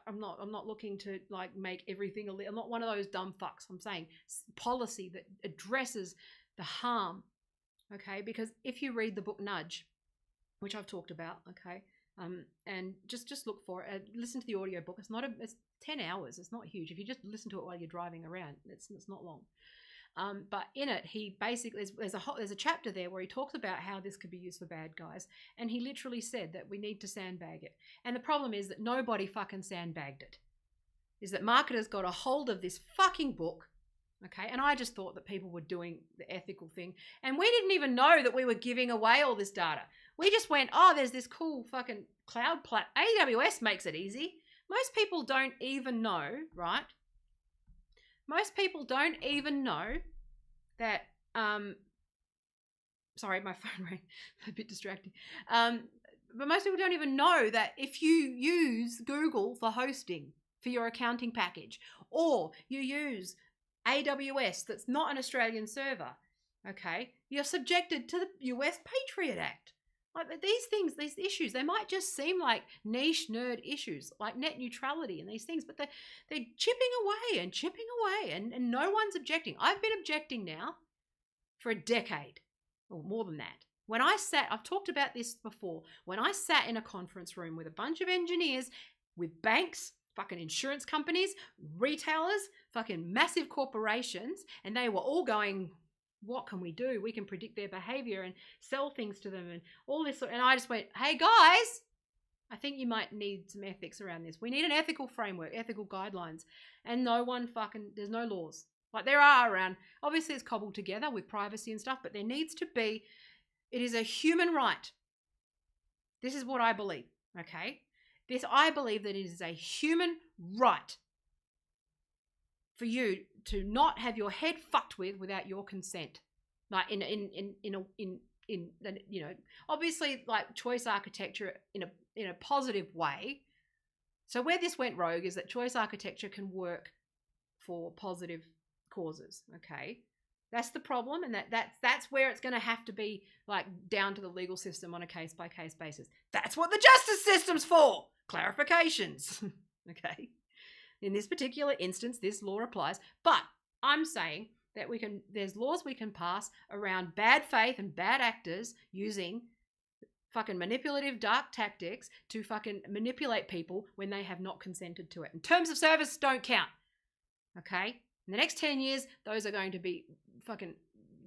I'm not looking to make everything illegal. I'm not one of those dumb fucks. I'm saying policy that addresses the harm. Okay, because if you read the book Nudge, which I've talked about, okay, and just look for it. Listen to the audiobook. It's 10 hours. It's not huge. If you just listen to it while you're driving around, it's not long. But in it, he basically there's a chapter there where he talks about how this could be used for bad guys, and he literally said that we need to sandbag it. And the problem is that nobody fucking sandbagged it. Is that marketers got a hold of this fucking book, okay? And I just thought that people were doing the ethical thing, and we didn't even know that we were giving away all this data. We just went, oh, there's this cool fucking cloud AWS makes it easy. Most people don't even know, right? Most people don't even know that, sorry, my phone rang, a bit distracting. But most people don't even know that if you use Google for hosting for your accounting package, or you use AWS that's not an Australian server, okay, you're subjected to the US Patriot Act. Like these things, these issues, they might just seem like niche nerd issues, like net neutrality and these things, but they're chipping away and no one's objecting. I've been objecting now for a decade or more than that. When I sat, I've talked about this before, when I sat in a conference room with a bunch of engineers, with banks, fucking insurance companies, retailers, fucking massive corporations, and they were all going, what can we do? We can predict their behavior and sell things to them and all this. And I just went, hey guys, I think you might need some ethics around this. We need an ethical framework, ethical guidelines. And no one fucking, there's no laws. Like there are around, obviously it's cobbled together with privacy and stuff, but there needs to be, it is a human right. This is what I believe, okay? I believe that it is a human right for you to not have your head fucked with without your consent. Like in you know, obviously like choice architecture in a positive way. So where this went rogue is that choice architecture can work for positive causes, okay? That's the problem, and that's where it's going to have to be like down to the legal system on a case-by-case basis. That's what the justice system's for. Clarifications. Okay? In this particular instance, this law applies, but I'm saying that there's laws we can pass around bad faith and bad actors using fucking manipulative dark tactics to fucking manipulate people when they have not consented to it. And terms of service don't count. Okay? In the next 10 years, those are going to be fucking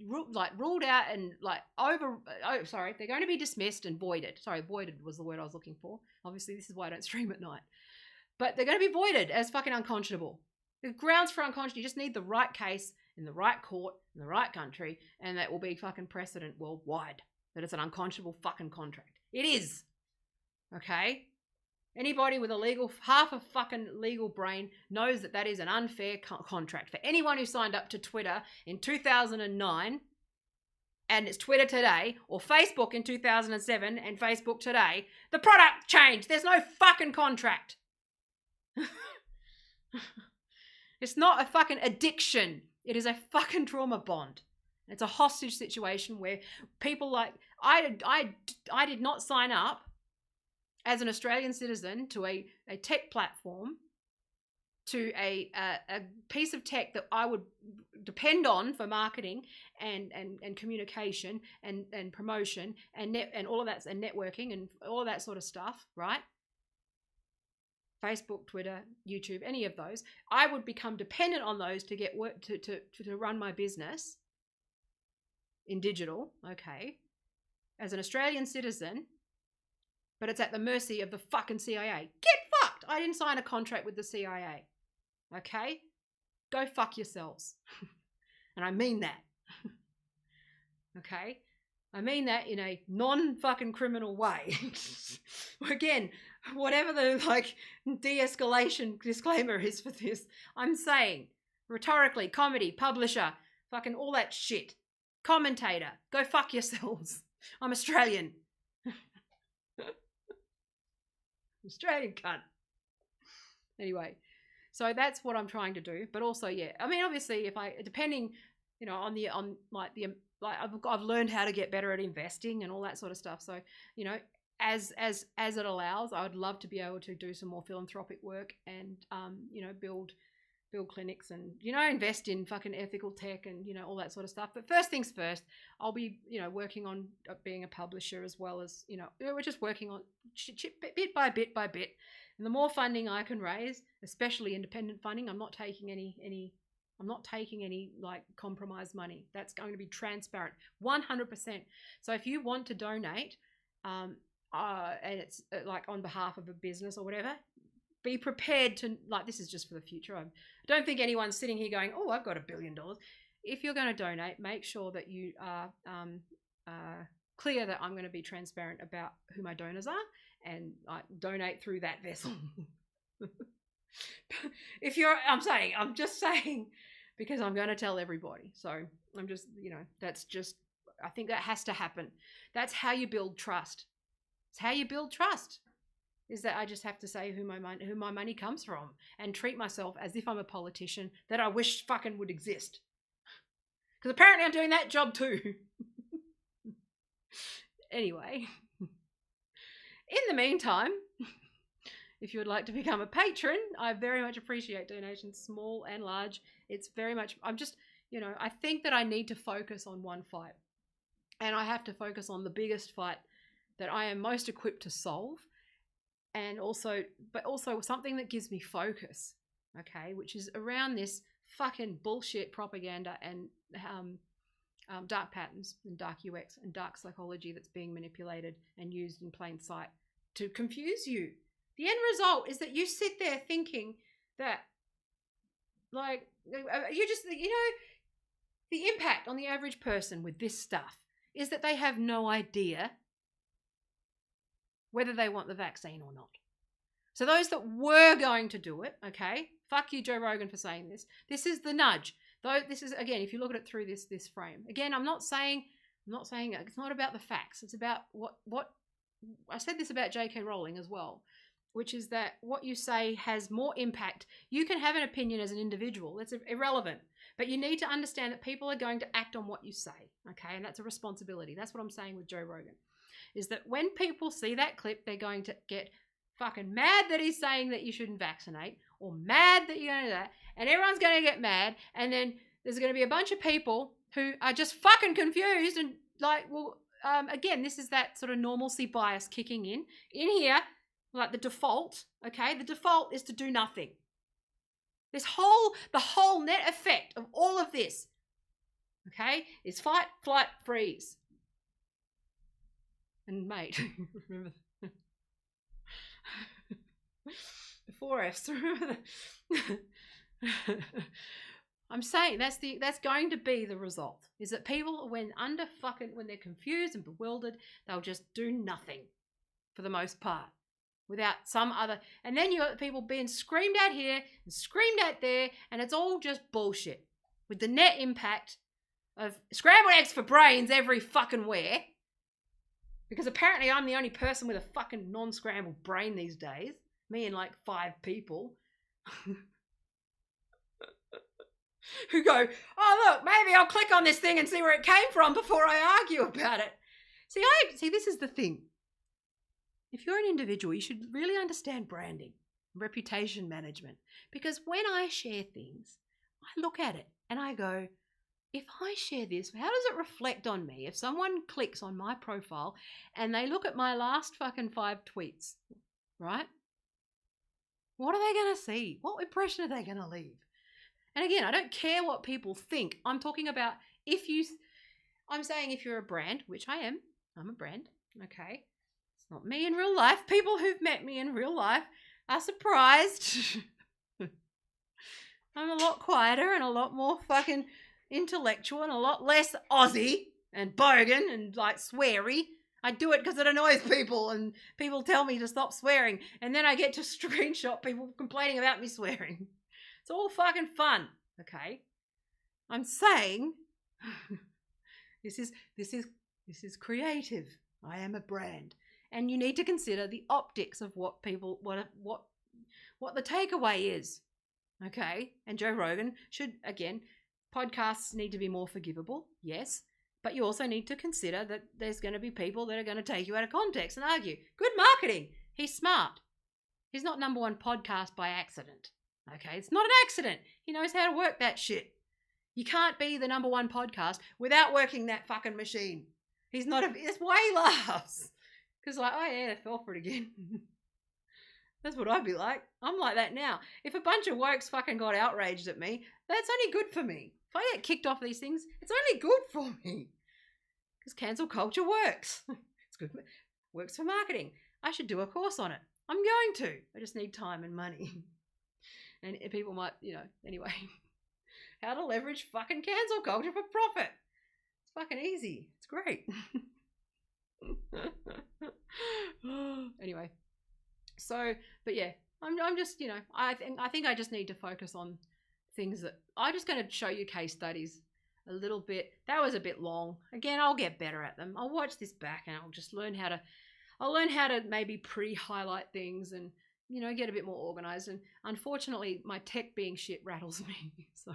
ruled out and they're going to be dismissed and voided. Sorry, voided was the word I was looking for. Obviously, this is why I don't stream at night. But they're going to be voided as fucking unconscionable. The grounds for unconscionable, you just need the right case in the right court in the right country, and that will be fucking precedent worldwide that it's an unconscionable fucking contract. It is. Okay? Anybody with half a fucking legal brain knows that that is an unfair contract. For anyone who signed up to Twitter in 2009, and it's Twitter today, or Facebook in 2007 and Facebook today, the product changed. There's no fucking contract. It's not a fucking addiction. It is a fucking trauma bond. It's a hostage situation where people like, I did not sign up as an Australian citizen to a tech platform, to a piece of tech that I would depend on for marketing and communication and promotion and all of that, and networking and all of that sort of stuff, right? Facebook, Twitter, YouTube, any of those. I would become dependent on those to get work to run my business in digital, okay, as an Australian citizen, but it's at the mercy of the fucking CIA. Get fucked! I didn't sign a contract with the CIA, okay? Go fuck yourselves. And I mean that. Okay? I mean that in a non-fucking criminal way. Again, whatever the de-escalation disclaimer is for this, I'm saying rhetorically, comedy, publisher, fucking all that shit. Commentator, go fuck yourselves. I'm Australian. Australian cunt. Anyway, so that's what I'm trying to do. But also, yeah, I mean, obviously, depending, I've learned how to get better at investing and all that sort of stuff. So, as it allows, I would love to be able to do some more philanthropic work and, build clinics and, invest in fucking ethical tech and, all that sort of stuff. But first things first, I'll be, working on being a publisher as well as, we're just working on bit by bit. And the more funding I can raise, especially independent funding, I'm not taking any like compromised money. That's going to be transparent, 100%. So if you want to donate, and it's like on behalf of a business or whatever, be prepared to, this is just for the future. I don't think anyone's sitting here going, oh, I've got $1 billion. If you're going to donate, make sure that you are clear that I'm going to be transparent about who my donors are and donate through that vessel. I'm just saying, because I'm going to tell everybody. So I'm just, I think that has to happen. That's how you build trust. It's how you build trust, is that I just have to say who my money comes from and treat myself as if I'm a politician that I wish fucking would exist. Because apparently I'm doing that job too. Anyway, in the meantime, if you would like to become a patron, I very much appreciate donations, small and large. It's very much, I think that I need to focus on one fight. And I have to focus on the biggest fight that I am most equipped to solve. And also something that gives me focus, okay, which is around this fucking bullshit propaganda and dark patterns and dark UX and dark psychology that's being manipulated and used in plain sight to confuse you. The end result is that you sit there thinking that, like, the impact on the average person with this stuff is that they have no idea whether they want the vaccine or not. So those that were going to do it, okay, fuck you, Joe Rogan, for saying this. This is the nudge. Though this is, again, if you look at it through this frame. Again, I'm not saying it's not about the facts. It's about what I said this about J.K. Rowling as well, which is that what you say has more impact. You can have an opinion as an individual. That's irrelevant. But you need to understand that people are going to act on what you say, okay? And that's a responsibility. That's what I'm saying with Joe Rogan, is that when people see that clip, they're going to get fucking mad that he's saying that you shouldn't vaccinate, or mad that you're going to do that, and everyone's going to get mad, and then there's going to be a bunch of people who are just fucking confused and like, well, again, this is that sort of normalcy bias kicking in here, like the default, okay? The default is to do nothing. The whole net effect of all of this, okay, is fight, flight, freeze. And mate, remember the 4Fs, remember I'm saying that's going to be the result, is that people, when they're confused and bewildered, they'll just do nothing for the most part without some other, and then you got people being screamed at here and screamed at there, and it's all just bullshit with the net impact of scrambled eggs for brains every fucking where, because apparently I'm the only person with a fucking non-scrambled brain these days, me and like 5 people who go, oh look, maybe I'll click on this thing and see where it came from before I argue about it. See, this is the thing. If you're an individual, you should really understand branding, reputation management, because when I share things, I look at it and I go, if I share this, how does it reflect on me? If someone clicks on my profile and they look at my last fucking 5 tweets, right? What are they going to see? What impression are they going to leave? And again, I don't care what people think. I'm talking about I'm saying if you're a brand, which I am, I'm a brand, okay? It's not me in real life. People who've met me in real life are surprised. I'm a lot quieter and a lot more fucking intellectual and a lot less Aussie and bogan and like sweary. I do it because it annoys people and people tell me to stop swearing, and then I get to screenshot people complaining about me swearing. It's all fucking fun, okay? I'm saying this is creative. I am a brand, and you need to consider the optics of what the takeaway is, okay? And Joe Rogan should, again, podcasts need to be more forgivable, yes, but you also need to consider that there's going to be people that are going to take you out of context and argue. Good marketing. He's smart. He's not #1 podcast by accident. Okay, it's not an accident. He knows how to work that shit. You can't be the #1 podcast without working that fucking machine. That's why he laughs. Because like, oh yeah, they fell for it again. That's what I'd be like. I'm like that now. If a bunch of wokes fucking got outraged at me, that's only good for me. If I get kicked off these things, it's only good for me. Because cancel culture works. It's good. Works for marketing. I should do a course on it. I'm going to. I just need time and money. And people might, anyway. How to leverage fucking cancel culture for profit. It's fucking easy. It's great. Anyway. So, but yeah, I'm just, you know, I think I just need to focus on things that I'm just going to show you case studies a little bit. That was a bit long. Again, I'll get better at them. I'll watch this back and I'll just learn how to maybe pre-highlight things and, you know, get a bit more organized. And unfortunately, my tech being shit rattles me. So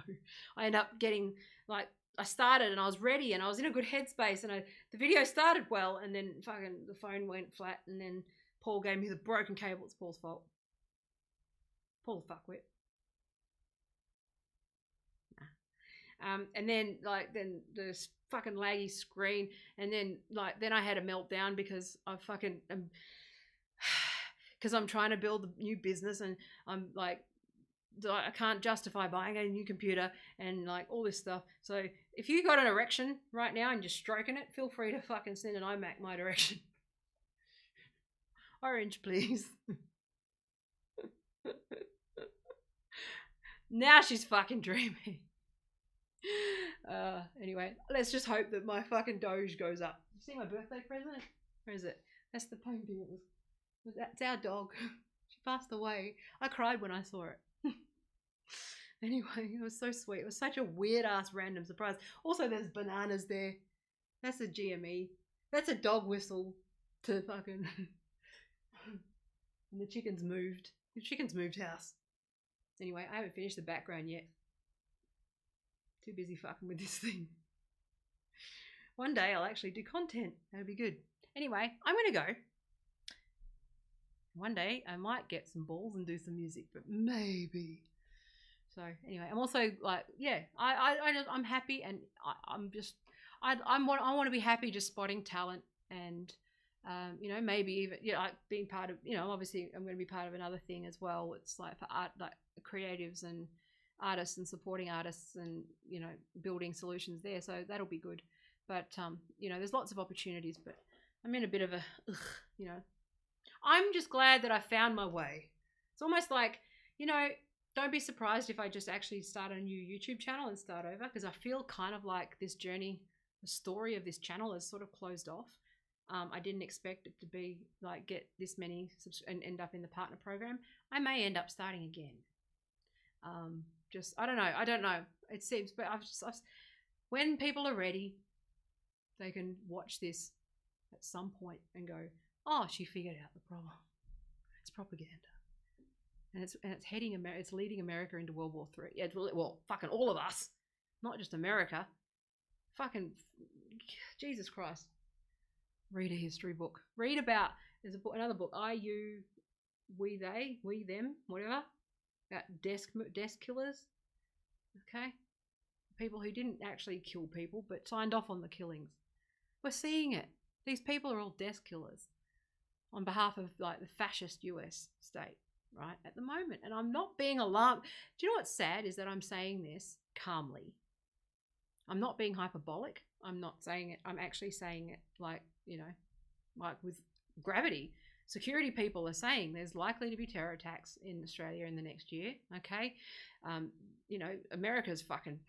I end up getting, like, I started and I was ready and I was in a good headspace and the video started well, and then fucking the phone went flat, and then Paul gave me the broken cable. It's Paul's fault. Paul the fuckwit. And then the fucking laggy screen, and then I had a meltdown because I fucking because I'm trying to build a new business, and I'm like, I can't justify buying a new computer and like all this stuff. So if you got an erection right now and you're stroking it, feel free to fucking send an iMac my direction. Orange, please. Now she's fucking dreaming. Anyway, let's just hope that my fucking Doge goes up. You see my birthday present? Where is it? That's the painting. That's our dog. She passed away. I cried when I saw it. Anyway, it was so sweet. It was such a weird ass random surprise. Also, there's bananas there. That's a GME. That's a dog whistle to fucking. And the chickens moved. The chickens moved house. Anyway, I haven't finished the background yet. Too busy fucking with this thing. One day I'll actually do content. That'll be good. Anyway, I'm going to go. One day I might get some balls and do some music, but maybe. So anyway, I'm also like, yeah, I'm happy, and I want to be happy just spotting talent, and you know, maybe even, you know, like being part of, you know, obviously I'm going to be part of another thing as well. It's like for art, like creatives and artists, and supporting artists, and, you know, building solutions there. So that'll be good. But you know, there's lots of opportunities, but I'm in a bit of a, you know, I'm just glad that I found my way. It's almost like, you know, don't be surprised if I just actually start a new YouTube channel and start over, because I feel kind of like this journey, the story of this channel has sort of closed off. I didn't expect it to be like get this many and end up in the partner program. I may end up starting again. Just I don't know. It seems, but when people are ready, they can watch this at some point and go, "Oh, she figured out the problem. It's propaganda." And it's leading America into World War III. Yeah, well, fucking all of us, not just America. Fucking Jesus Christ. Read a history book. Read about, there's another book, I, You, We, They, We, Them, whatever, about desk killers. Okay, people who didn't actually kill people but signed off on the killings. We're seeing it. These people are all desk killers on behalf of like the fascist US state. Right at the moment, and I'm not being alarmed. Do you know what's sad is that I'm saying this calmly. I'm not being hyperbolic. I'm not saying it. I'm actually saying it like, you know, like with gravity. Security people are saying there's likely to be terror attacks in Australia in the next year. Okay, you know, America's fucking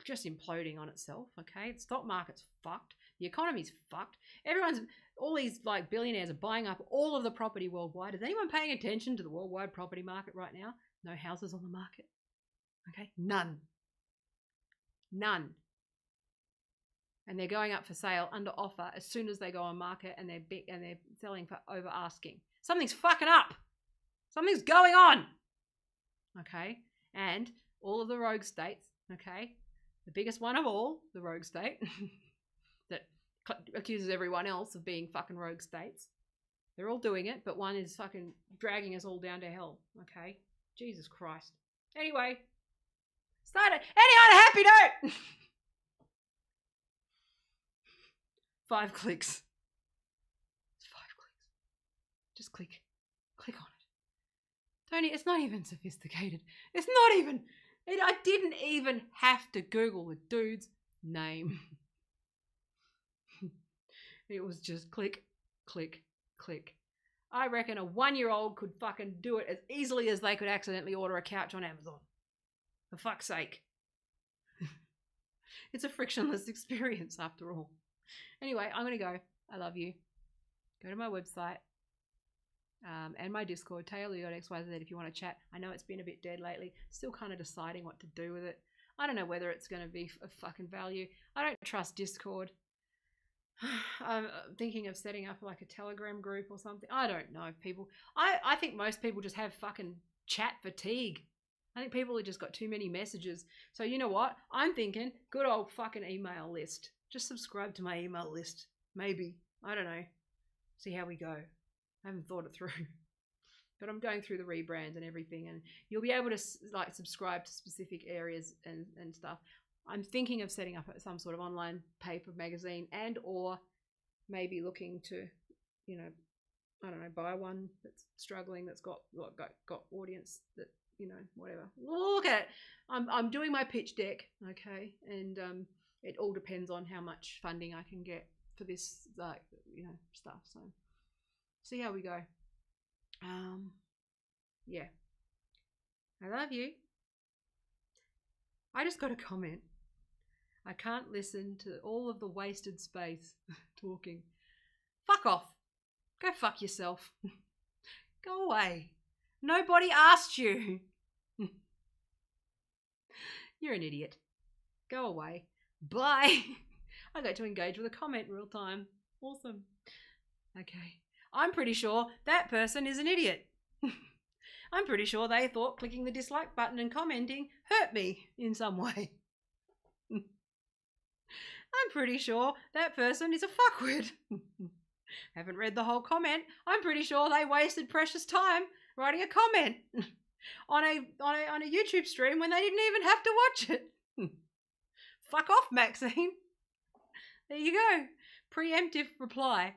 just imploding on itself. Okay, the stock market's fucked. The economy's fucked. All these like billionaires are buying up all of the property worldwide. Is anyone paying attention to the worldwide property market right now? No houses on the market. Okay, none. And they're going up for sale under offer as soon as they go on market, and they're selling for over asking. Something's fucking up. Something's going on. Okay, and all of the rogue states. Okay, the biggest one of all, the rogue state. That accuses everyone else of being fucking rogue states. They're all doing it, but one is fucking dragging us all down to hell. Okay? Jesus Christ. Anyway, start it. Any on a happy note. 5 clicks. It's 5 clicks. Just click on it. Tony, it's not even sophisticated. It's not even. I didn't even have to Google the dude's name. It was just click, click, click. I reckon a 1-year-old could fucking do it as easily as they could accidentally order a couch on Amazon. For fuck's sake. It's a frictionless experience after all. Anyway, I'm going to go. I love you. Go to my website. And my Discord, Taylor.xyz, if you want to chat. I know it's been a bit dead lately. Still kind of deciding what to do with it. I don't know whether it's going to be of fucking value. I don't trust Discord. I'm thinking of setting up like a Telegram group or something. I don't know, people. I think most people just have fucking chat fatigue. I think people have just got too many messages. So you know what? I'm thinking good old fucking email list. Just subscribe to my email list. Maybe. I don't know. See how we go. I haven't thought it through. But I'm going through the rebrand and everything, and you'll be able to like subscribe to specific areas and stuff. I'm thinking of setting up some sort of online paper magazine, and or maybe looking to, you know, I don't know, buy one that's struggling, that's got audience, that, you know, whatever. Look at it. I'm doing my pitch deck, okay, and it all depends on how much funding I can get for this, like, you know, stuff. So see how we go. Yeah. I love you. I just got a comment. I can't listen to all of the wasted space talking. Fuck off. Go fuck yourself. Go away. Nobody asked you. You're an idiot. Go away. Bye. I got to engage with a comment real time. Awesome. Okay. I'm pretty sure that person is an idiot. I'm pretty sure they thought clicking the dislike button and commenting hurt me in some way. I'm pretty sure that person is a fuckwit. Haven't read the whole comment. I'm pretty sure they wasted precious time writing a comment on a YouTube stream when they didn't even have to watch it. Fuck off, Maxine. There you go. Preemptive reply.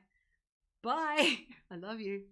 Bye. I love you.